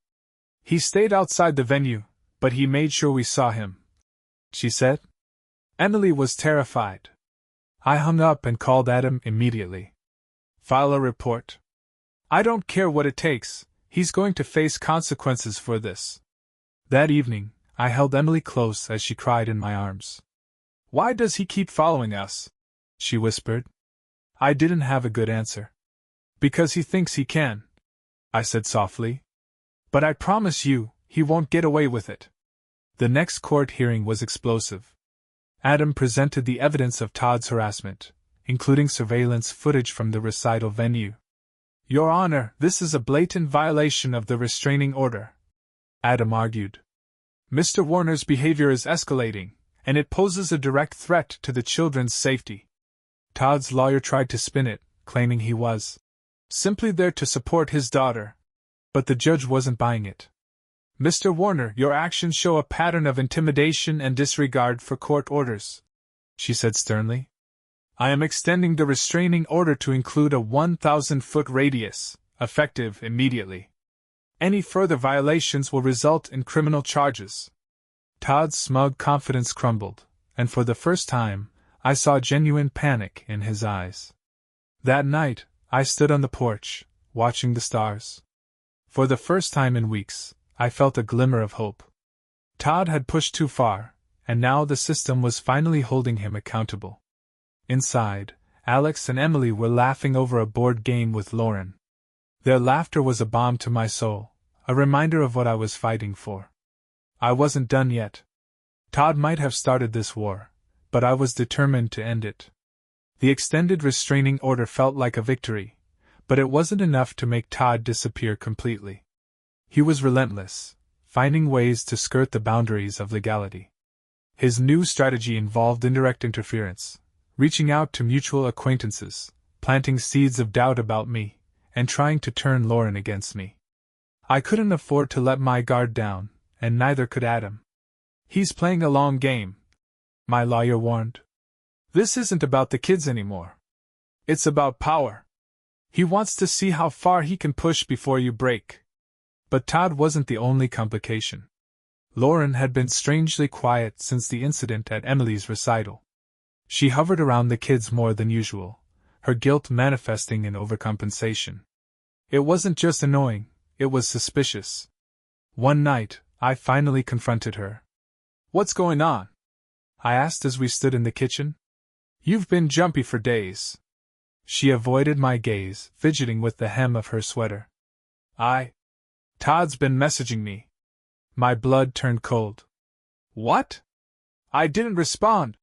He stayed outside the venue, but he made sure we saw him," she said. Emily was terrified. I hung up and called Adam immediately. "File a report." "I don't care what it takes, he's going to face consequences for this." That evening, I held Emily close as she cried in my arms. "Why does he keep following us?" she whispered. I didn't have a good answer. "Because he thinks he can," I said softly. "But I promise you, he won't get away with it." The next court hearing was explosive. Adam presented the evidence of Todd's harassment, including surveillance footage from the recital venue. "Your Honor, this is a blatant violation of the restraining order," Adam argued. "Mr. Warner's behavior is escalating, and it poses a direct threat to the children's safety." Todd's lawyer tried to spin it, claiming he was simply there to support his daughter. But the judge wasn't buying it. "Mr. Warner, your actions show a pattern of intimidation and disregard for court orders," she said sternly. "I am extending the restraining order to include a 1,000-foot radius, effective immediately. Any further violations will result in criminal charges." Todd's smug confidence crumbled, and for the first time, I saw genuine panic in his eyes. That night, I stood on the porch, watching the stars. For the first time in weeks, I felt a glimmer of hope. Todd had pushed too far, and now the system was finally holding him accountable. Inside, Alex and Emily were laughing over a board game with Lauren. Their laughter was a balm to my soul, a reminder of what I was fighting for. I wasn't done yet. Todd might have started this war, but I was determined to end it. The extended restraining order felt like a victory, but it wasn't enough to make Todd disappear completely. He was relentless, finding ways to skirt the boundaries of legality. His new strategy involved indirect interference, reaching out to mutual acquaintances, planting seeds of doubt about me, and trying to turn Lauren against me. I couldn't afford to let my guard down, and neither could Adam. "He's playing a long game," my lawyer warned. "This isn't about the kids anymore. It's about power. He wants to see how far he can push before you break." But Todd wasn't the only complication. Lauren had been strangely quiet since the incident at Emily's recital. She hovered around the kids more than usual, her guilt manifesting in overcompensation. It wasn't just annoying, it was suspicious. One night, I finally confronted her. "What's going on?" I asked as we stood in the kitchen. "You've been jumpy for days." She avoided my gaze, fidgeting with the hem of her sweater. Todd's been messaging me." My blood turned cold. "What?" "I didn't respond,"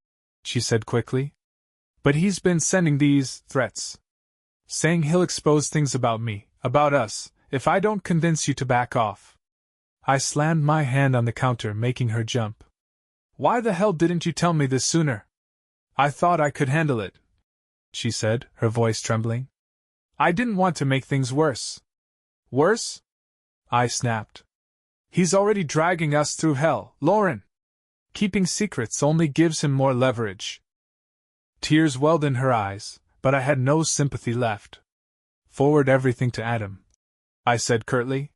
she said quickly. "But he's been sending these threats. Saying he'll expose things about me, about us, if I don't convince you to back off." I slammed my hand on the counter, making her jump. "Why the hell didn't you tell me this sooner? I thought I could handle it," she said, her voice trembling. "I didn't want to make things worse." "Worse?" I snapped. "He's already dragging us through hell, Lauren. Keeping secrets only gives him more leverage." Tears welled in her eyes, but I had no sympathy left. "Forward everything to Adam," I said curtly.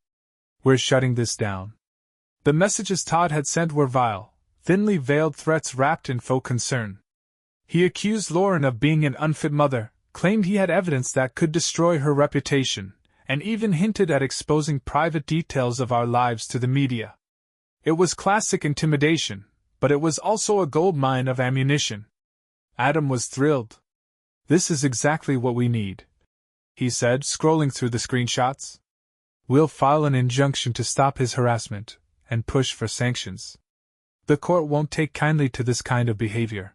"We're shutting this down." The messages Todd had sent were vile, thinly veiled threats wrapped in faux concern. He accused Lauren of being an unfit mother, claimed he had evidence that could destroy her reputation, and even hinted at exposing private details of our lives to the media. It was classic intimidation, but it was also a goldmine of ammunition. Adam was thrilled. "This is exactly what we need," he said, scrolling through the screenshots. "We'll file an injunction to stop his harassment, and push for sanctions. The court won't take kindly to this kind of behavior."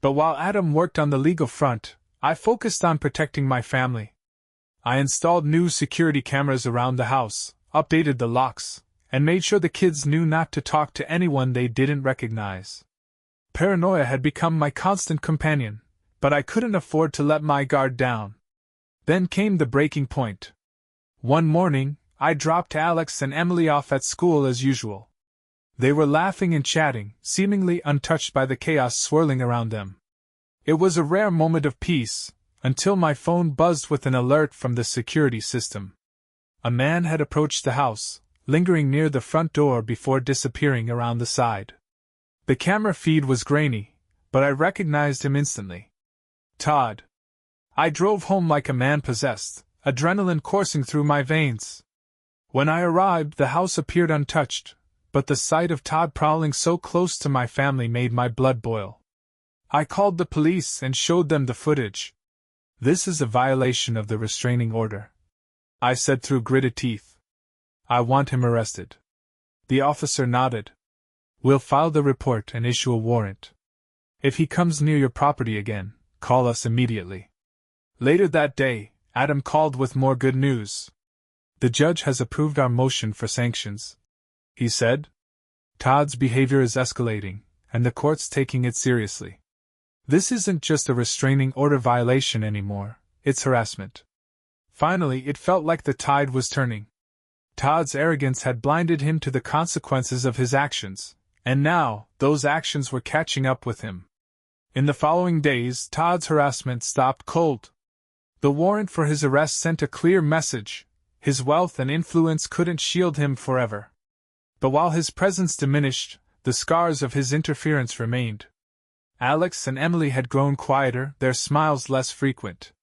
But while Adam worked on the legal front, I focused on protecting my family. I installed new security cameras around the house, updated the locks, and made sure the kids knew not to talk to anyone they didn't recognize. Paranoia had become my constant companion, but I couldn't afford to let my guard down. Then came the breaking point. One morning, I dropped Alex and Emily off at school as usual. They were laughing and chatting, seemingly untouched by the chaos swirling around them. It was a rare moment of peace, until my phone buzzed with an alert from the security system. A man had approached the house, lingering near the front door before disappearing around the side. The camera feed was grainy, but I recognized him instantly. Todd. I drove home like a man possessed, adrenaline coursing through my veins. When I arrived, the house appeared untouched, but the sight of Todd prowling so close to my family made my blood boil. I called the police and showed them the footage. "This is a violation of the restraining order," I said through gritted teeth. "I want him arrested." The officer nodded. "We'll file the report and issue a warrant. If he comes near your property again, call us immediately." Later that day, Adam called with more good news. "The judge has approved our motion for sanctions," he said. "Todd's behavior is escalating, and the court's taking it seriously. This isn't just a restraining order violation anymore, it's harassment." Finally, it felt like the tide was turning. Todd's arrogance had blinded him to the consequences of his actions, and now, those actions were catching up with him. In the following days, Todd's harassment stopped cold. The warrant for his arrest sent a clear message: his wealth and influence couldn't shield him forever. But while his presence diminished, the scars of his interference remained. Alex and Emily had grown quieter, their smiles less frequent.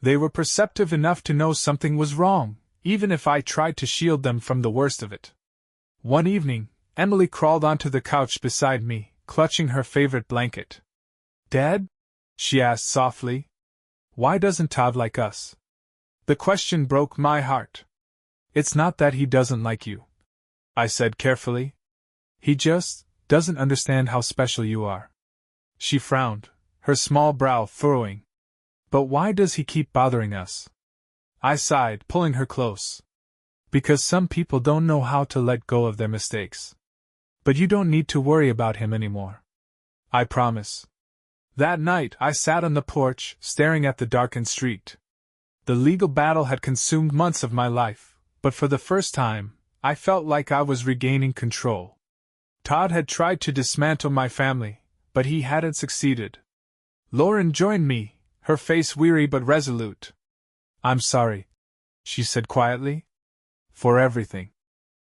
They were perceptive enough to know something was wrong, even if I tried to shield them from the worst of it. One evening, Emily crawled onto the couch beside me, clutching her favorite blanket. "Dad?" she asked softly. "Why doesn't Todd like us?" The question broke my heart. "It's not that he doesn't like you," I said carefully. "He just doesn't understand how special you are." She frowned, her small brow furrowing. "But why does he keep bothering us?" I sighed, pulling her close. "Because some people don't know how to let go of their mistakes. But you don't need to worry about him anymore. I promise." That night, I sat on the porch, staring at the darkened street. The legal battle had consumed months of my life, but for the first time, I felt like I was regaining control. Todd had tried to dismantle my family, but he hadn't succeeded. Lauren joined me, her face weary but resolute. "I'm sorry," she said quietly. "For everything.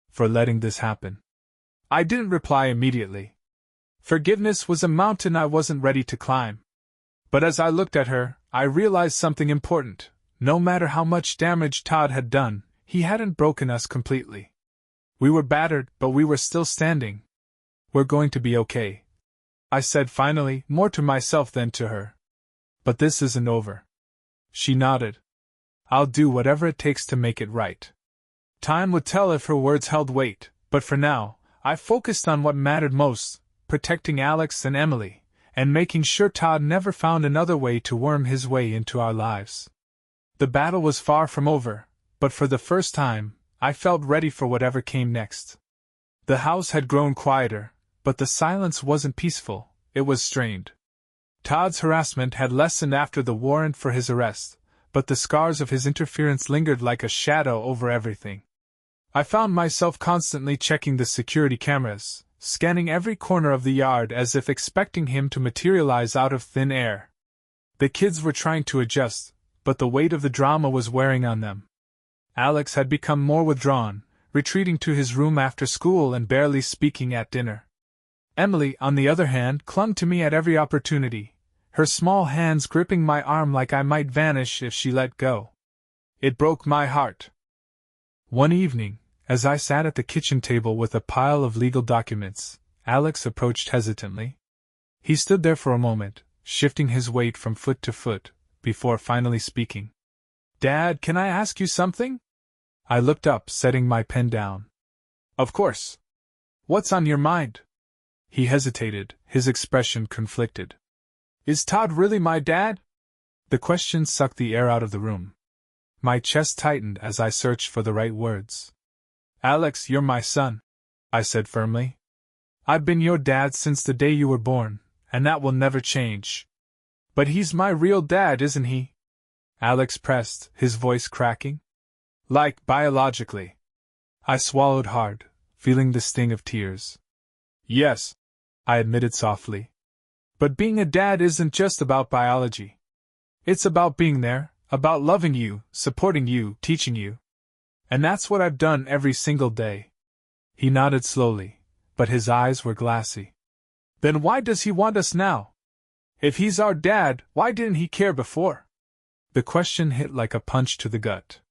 For letting this happen." I didn't reply immediately. Forgiveness was a mountain I wasn't ready to climb. But as I looked at her, I realized something important. No matter how much damage Todd had done, he hadn't broken us completely. We were battered, but we were still standing. "We're going to be okay," I said finally, more to myself than to her. "But this isn't over." She nodded. "I'll do whatever it takes to make it right." Time would tell if her words held weight, but for now, I focused on what mattered most: protecting Alex and Emily, and making sure Todd never found another way to worm his way into our lives. The battle was far from over, but for the first time, I felt ready for whatever came next. The house had grown quieter, but the silence wasn't peaceful, it was strained. Todd's harassment had lessened after the warrant for his arrest, but the scars of his interference lingered like a shadow over everything. I found myself constantly checking the security cameras, scanning every corner of the yard as if expecting him to materialize out of thin air. The kids were trying to adjust, but the weight of the drama was wearing on them. Alex had become more withdrawn, retreating to his room after school and barely speaking at dinner. Emily, on the other hand, clung to me at every opportunity, her small hands gripping my arm like I might vanish if she let go. It broke my heart. One evening, as I sat at the kitchen table with a pile of legal documents, Alex approached hesitantly. He stood there for a moment, shifting his weight from foot to foot, before finally speaking. "Dad, can I ask you something?" I looked up, setting my pen down. "Of course. What's on your mind?" He hesitated, his expression conflicted. "Is Todd really my dad?" The question sucked the air out of the room. My chest tightened as I searched for the right words. "Alex, you're my son," I said firmly. "I've been your dad since the day you were born, and that will never change. But he's my real dad, isn't he?" Alex pressed, his voice cracking. "Like, biologically." I swallowed hard, feeling the sting of tears. "Yes," I admitted softly. "But being a dad isn't just about biology. It's about being there, about loving you, supporting you, teaching you. And that's what I've done every single day." He nodded slowly, but his eyes were glassy. "Then why does he want us now? If he's our dad, why didn't he care before?" The question hit like a punch to the gut.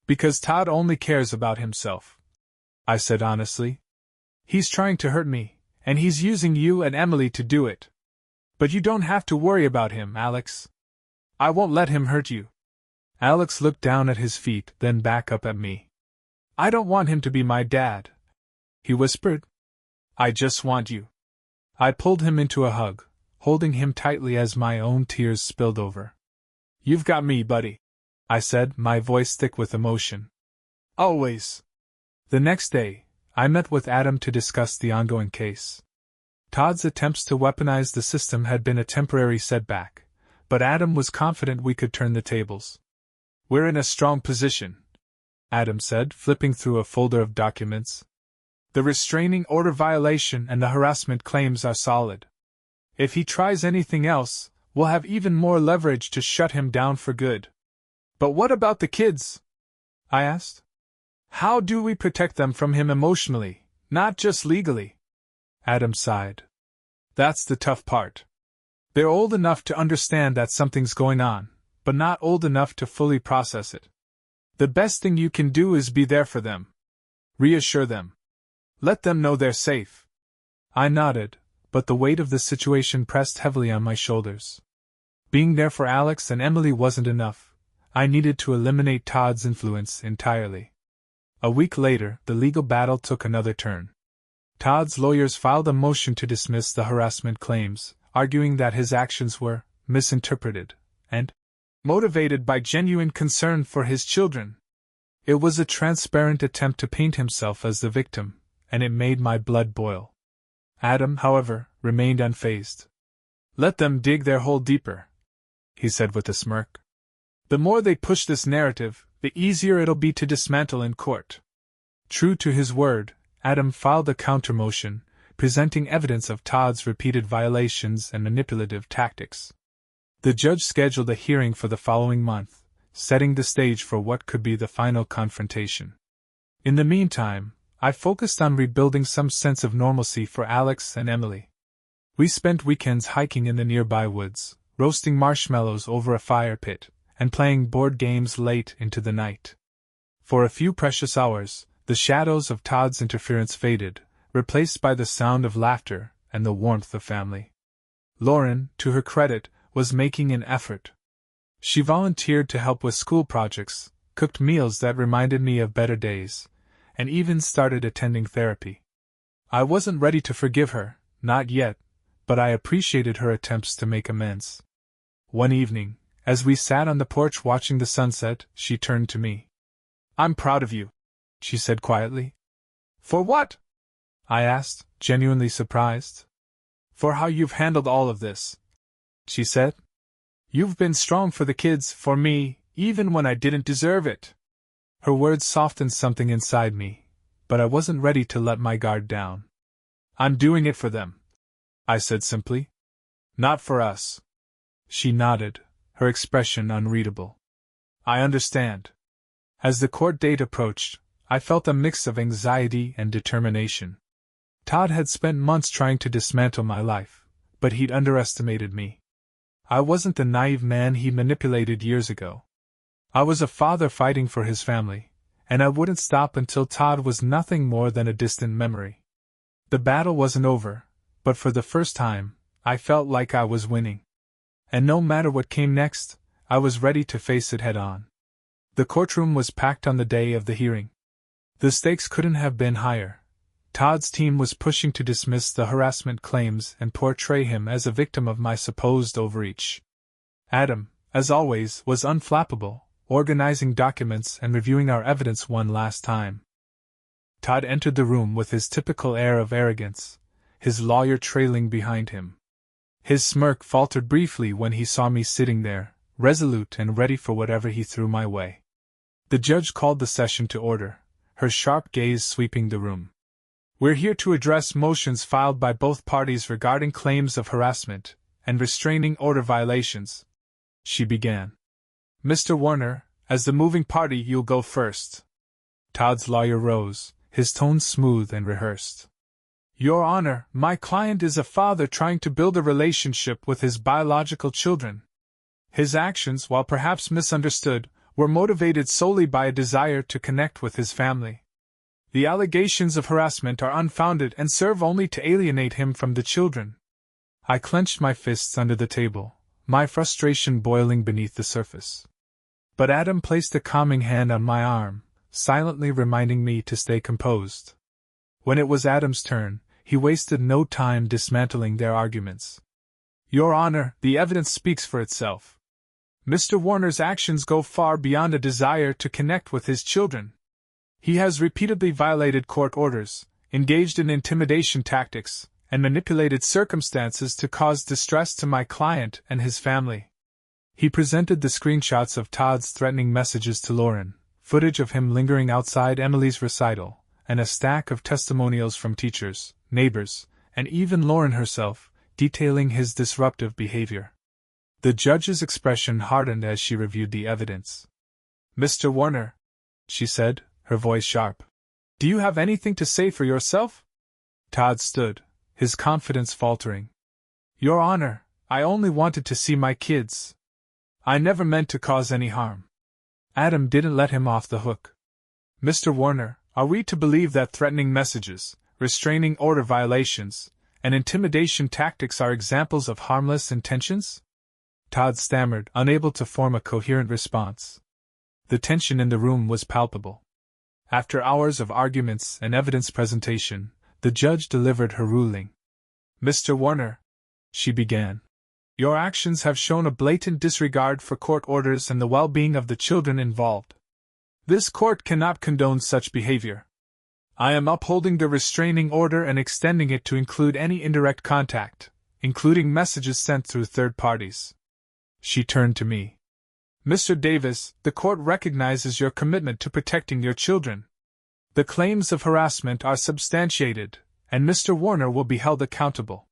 "Because Todd only cares about himself," I said honestly. "He's trying to hurt me, and he's using you and Emily to do it. But you don't have to worry about him, Alex. I won't let him hurt you." Alex looked down at his feet, then back up at me. "I don't want him to be my dad," he whispered. "I just want you." I pulled him into a hug, holding him tightly as my own tears spilled over. "You've got me, buddy," I said, my voice thick with emotion. "Always." The next day, I met with Adam to discuss the ongoing case. Todd's attempts to weaponize the system had been a temporary setback, but Adam was confident we could turn the tables. "We're in a strong position," Adam said, flipping through a folder of documents. "The restraining order violation and the harassment claims are solid. If he tries anything else, we'll have even more leverage to shut him down for good." "But what about the kids?" I asked. "How do we protect them from him emotionally, not just legally?" Adam sighed. "That's the tough part. They're old enough to understand that something's going on, but not old enough to fully process it. The best thing you can do is be there for them. Reassure them. Let them know they're safe." I nodded, but the weight of the situation pressed heavily on my shoulders. Being there for Alex and Emily wasn't enough. I needed to eliminate Todd's influence entirely. A week later, the legal battle took another turn. Todd's lawyers filed a motion to dismiss the harassment claims, arguing that his actions were misinterpreted and motivated by genuine concern for his children. It was a transparent attempt to paint himself as the victim, and it made my blood boil. Adam, however, remained unfazed. "Let them dig their hole deeper," he said with a smirk. "The more they push this narrative, the easier it'll be to dismantle in court." True to his word, Adam filed a counter-motion, presenting evidence of Todd's repeated violations and manipulative tactics. The judge scheduled a hearing for the following month, setting the stage for what could be the final confrontation. In the meantime, I focused on rebuilding some sense of normalcy for Alex and Emily. We spent weekends hiking in the nearby woods, roasting marshmallows over a fire pit, and playing board games late into the night. For a few precious hours, the shadows of Todd's interference faded, replaced by the sound of laughter and the warmth of family. Lauren, to her credit, was making an effort. She volunteered to help with school projects, cooked meals that reminded me of better days, and even started attending therapy. I wasn't ready to forgive her, not yet, but I appreciated her attempts to make amends. One evening, as we sat on the porch watching the sunset, she turned to me. "I'm proud of you," she said quietly. "For what?" I asked, genuinely surprised. "For how you've handled all of this," she said. "You've been strong for the kids, for me, even when I didn't deserve it." Her words softened something inside me, but I wasn't ready to let my guard down. "I'm doing it for them," I said simply. "Not for us." She nodded, her expression unreadable. "I understand." As the court date approached, I felt a mix of anxiety and determination. Todd had spent months trying to dismantle my life, but he'd underestimated me. I wasn't the naive man he manipulated years ago. I was a father fighting for his family, and I wouldn't stop until Todd was nothing more than a distant memory. The battle wasn't over, but for the first time, I felt like I was winning. And no matter what came next, I was ready to face it head on. The courtroom was packed on the day of the hearing. The stakes couldn't have been higher. Todd's team was pushing to dismiss the harassment claims and portray him as a victim of my supposed overreach. Adam, as always, was unflappable, organizing documents and reviewing our evidence one last time. Todd entered the room with his typical air of arrogance, his lawyer trailing behind him. His smirk faltered briefly when he saw me sitting there, resolute and ready for whatever he threw my way. The judge called the session to order, her sharp gaze sweeping the room. "We're here to address motions filed by both parties regarding claims of harassment and restraining order violations," she began. "Mr. Warner, as the moving party, you'll go first." Todd's lawyer rose, his tone smooth and rehearsed. "Your Honor, my client is a father trying to build a relationship with his biological children. His actions, while perhaps misunderstood, were motivated solely by a desire to connect with his family. The allegations of harassment are unfounded and serve only to alienate him from the children." I clenched my fists under the table, my frustration boiling beneath the surface. But Adam placed a calming hand on my arm, silently reminding me to stay composed. When it was Adam's turn, he wasted no time dismantling their arguments. "Your Honor, the evidence speaks for itself. Mr. Warner's actions go far beyond a desire to connect with his children. He has repeatedly violated court orders, engaged in intimidation tactics, and manipulated circumstances to cause distress to my client and his family." He presented the screenshots of Todd's threatening messages to Lauren, footage of him lingering outside Emily's recital, and a stack of testimonials from teachers, neighbors, and even Lauren herself, detailing his disruptive behavior. The judge's expression hardened as she reviewed the evidence. "Mr. Warner," she said, her voice sharp, "do you have anything to say for yourself?" Todd stood, his confidence faltering. "Your Honor, I only wanted to see my kids. I never meant to cause any harm." Adam didn't let him off the hook. "Mr. Warner, are we to believe that threatening messages, restraining order violations, and intimidation tactics are examples of harmless intentions?" Todd stammered, unable to form a coherent response. The tension in the room was palpable. After hours of arguments and evidence presentation, the judge delivered her ruling. "Mr. Warner," she began, "your actions have shown a blatant disregard for court orders and the well-being of the children involved. This court cannot condone such behavior. I am upholding the restraining order and extending it to include any indirect contact, including messages sent through third parties." She turned to me. "Mr. Davis, the court recognizes your commitment to protecting your children. The claims of harassment are substantiated, and Mr. Warner will be held accountable.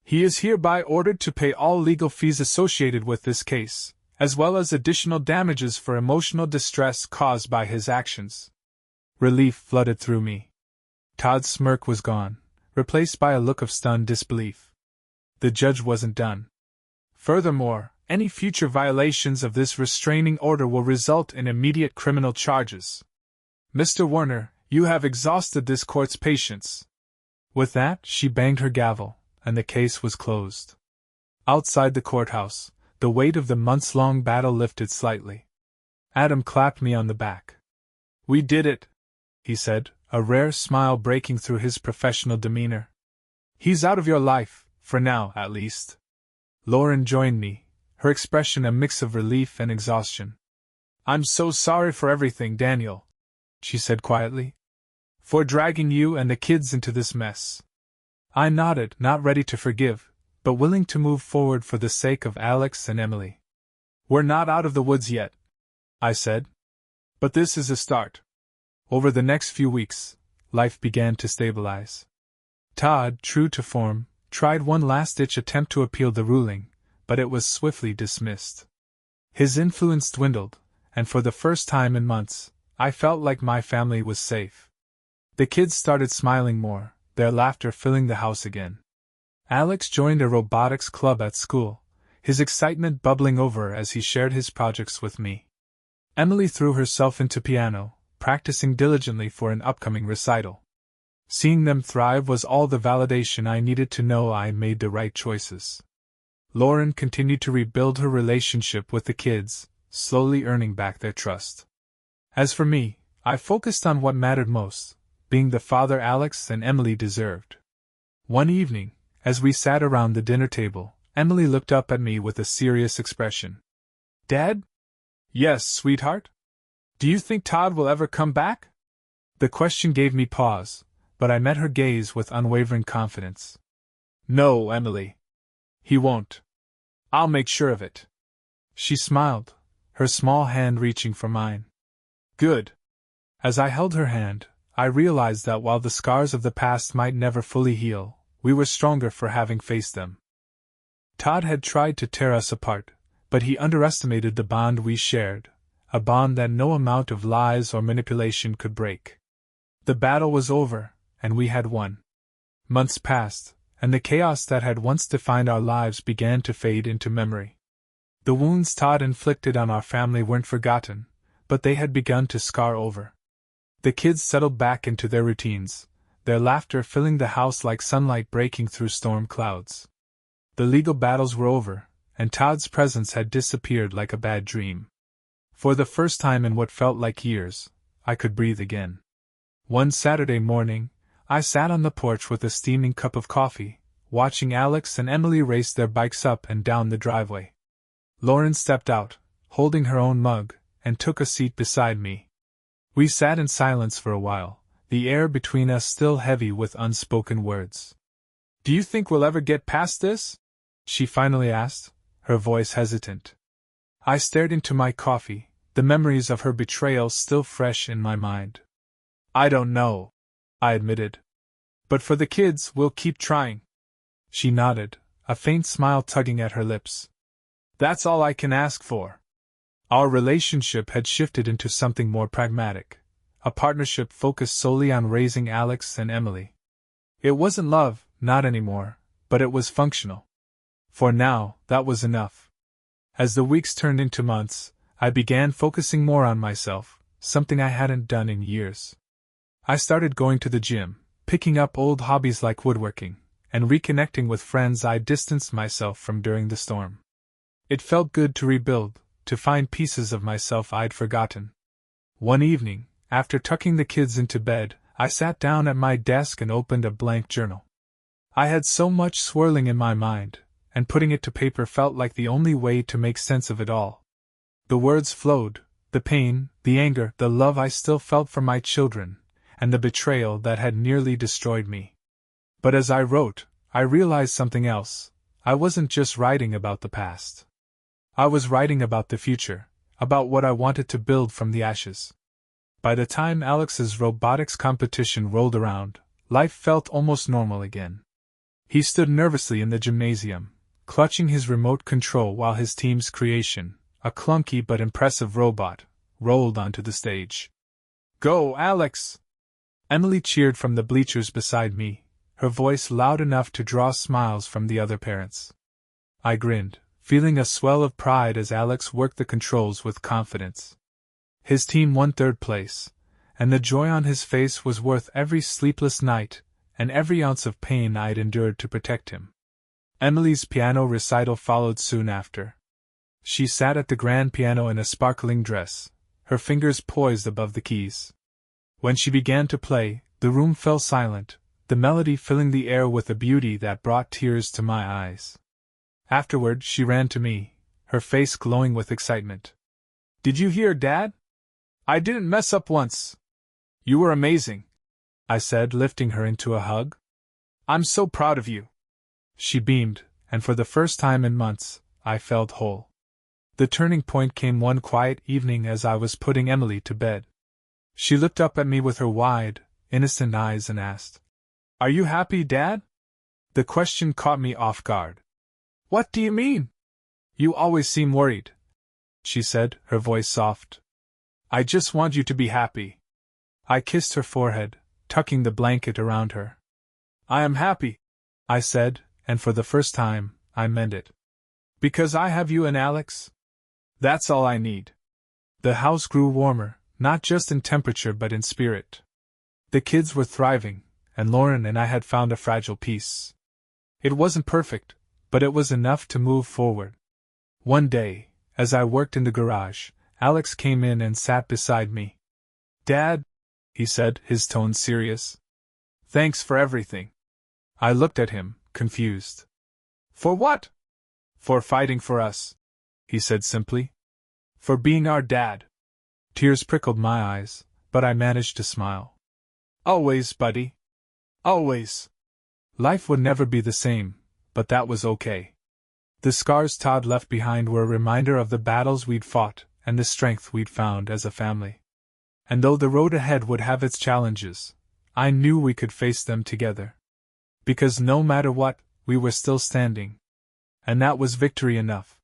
He is hereby ordered to pay all legal fees associated with this case, as well as additional damages for emotional distress caused by his actions." Relief flooded through me. Todd's smirk was gone, replaced by a look of stunned disbelief. The judge wasn't done. "Furthermore, any future violations of this restraining order will result in immediate criminal charges. Mr. Warner, you have exhausted this court's patience." With that, she banged her gavel, and the case was closed. Outside the courthouse, the weight of the months-long battle lifted slightly. Adam clapped me on the back. "We did it," he said, a rare smile breaking through his professional demeanor. "He's out of your life, for now, at least." Lauren joined me, her expression a mix of relief and exhaustion. "I'm so sorry for everything, Daniel," she said quietly. "For dragging you and the kids into this mess." I nodded, not ready to forgive, but willing to move forward for the sake of Alex and Emily. "We're not out of the woods yet," I said. "But this is a start." Over the next few weeks, life began to stabilize. Todd, true to form, tried one last-ditch attempt to appeal the ruling, but it was swiftly dismissed. His influence dwindled, and for the first time in months, I felt like my family was safe. The kids started smiling more, their laughter filling the house again. Alex joined a robotics club at school, his excitement bubbling over as he shared his projects with me. Emily threw herself into piano, practicing diligently for an upcoming recital. Seeing them thrive was all the validation I needed to know I made the right choices. Lauren continued to rebuild her relationship with the kids, slowly earning back their trust. As for me, I focused on what mattered most, being the father Alex and Emily deserved. One evening, as we sat around the dinner table, Emily looked up at me with a serious expression. "Dad?" "Yes, sweetheart? Do you think Todd will ever come back?" The question gave me pause, but I met her gaze with unwavering confidence. "No, Emily. He won't. I'll make sure of it." She smiled, her small hand reaching for mine. "Good." As I held her hand, I realized that while the scars of the past might never fully heal, we were stronger for having faced them. Todd had tried to tear us apart, but he underestimated the bond we shared, a bond that no amount of lies or manipulation could break. The battle was over, and we had won. Months passed, and the chaos that had once defined our lives began to fade into memory. The wounds Todd inflicted on our family weren't forgotten, but they had begun to scar over. The kids settled back into their routines, their laughter filling the house like sunlight breaking through storm clouds. The legal battles were over, and Todd's presence had disappeared like a bad dream. For the first time in what felt like years, I could breathe again. One Saturday morning, I sat on the porch with a steaming cup of coffee, watching Alex and Emily race their bikes up and down the driveway. Lauren stepped out, holding her own mug, and took a seat beside me. We sat in silence for a while, the air between us still heavy with unspoken words. "Do you think we'll ever get past this?" she finally asked, her voice hesitant. I stared into my coffee, the memories of her betrayal still fresh in my mind. "I don't know," I admitted. "But for the kids, we'll keep trying." She nodded, a faint smile tugging at her lips. "That's all I can ask for." Our relationship had shifted into something more pragmatic, a partnership focused solely on raising Alex and Emily. It wasn't love, not anymore, but it was functional. For now, that was enough. As the weeks turned into months, I began focusing more on myself, something I hadn't done in years. I started going to the gym, picking up old hobbies like woodworking, and reconnecting with friends I distanced myself from during the storm. It felt good to rebuild, to find pieces of myself I'd forgotten. One evening, after tucking the kids into bed, I sat down at my desk and opened a blank journal. I had so much swirling in my mind, and putting it to paper felt like the only way to make sense of it all. The words flowed, the pain, the anger, the love I still felt for my children, and the betrayal that had nearly destroyed me. But as I wrote, I realized something else. I wasn't just writing about the past. I was writing about the future, about what I wanted to build from the ashes. By the time Alex's robotics competition rolled around, life felt almost normal again. He stood nervously in the gymnasium, clutching his remote control while his team's creation, a clunky but impressive robot, rolled onto the stage. "Go, Alex!" Emily cheered from the bleachers beside me, her voice loud enough to draw smiles from the other parents. I grinned, feeling a swell of pride as Alex worked the controls with confidence. His team won third place, and the joy on his face was worth every sleepless night and every ounce of pain I'd endured to protect him. Emily's piano recital followed soon after. She sat at the grand piano in a sparkling dress, her fingers poised above the keys. When she began to play, the room fell silent, the melody filling the air with a beauty that brought tears to my eyes. Afterward, she ran to me, her face glowing with excitement. "Did you hear, Dad? I didn't mess up once." "You were amazing," I said, lifting her into a hug. "I'm so proud of you." She beamed, and for the first time in months, I felt whole. The turning point came one quiet evening as I was putting Emily to bed. She looked up at me with her wide, innocent eyes and asked, "Are you happy, Dad?" The question caught me off guard. "What do you mean? You always seem worried," she said, her voice soft. "I just want you to be happy." I kissed her forehead, tucking the blanket around her. "I am happy," I said, and for the first time, I meant it. Because I have you and Alex? That's all I need. The house grew warmer, not just in temperature but in spirit. The kids were thriving, and Lauren and I had found a fragile peace. It wasn't perfect, but it was enough to move forward. One day, as I worked in the garage, Alex came in and sat beside me. "Dad," he said, his tone serious. "Thanks for everything." I looked at him, confused. "For what?" "For fighting for us," he said simply. "For being our dad." Tears prickled my eyes, but I managed to smile. "Always, buddy. Always." Life would never be the same, but that was okay. The scars Todd left behind were a reminder of the battles we'd fought and the strength we'd found as a family. And though the road ahead would have its challenges, I knew we could face them together. Because no matter what, we were still standing. And that was victory enough.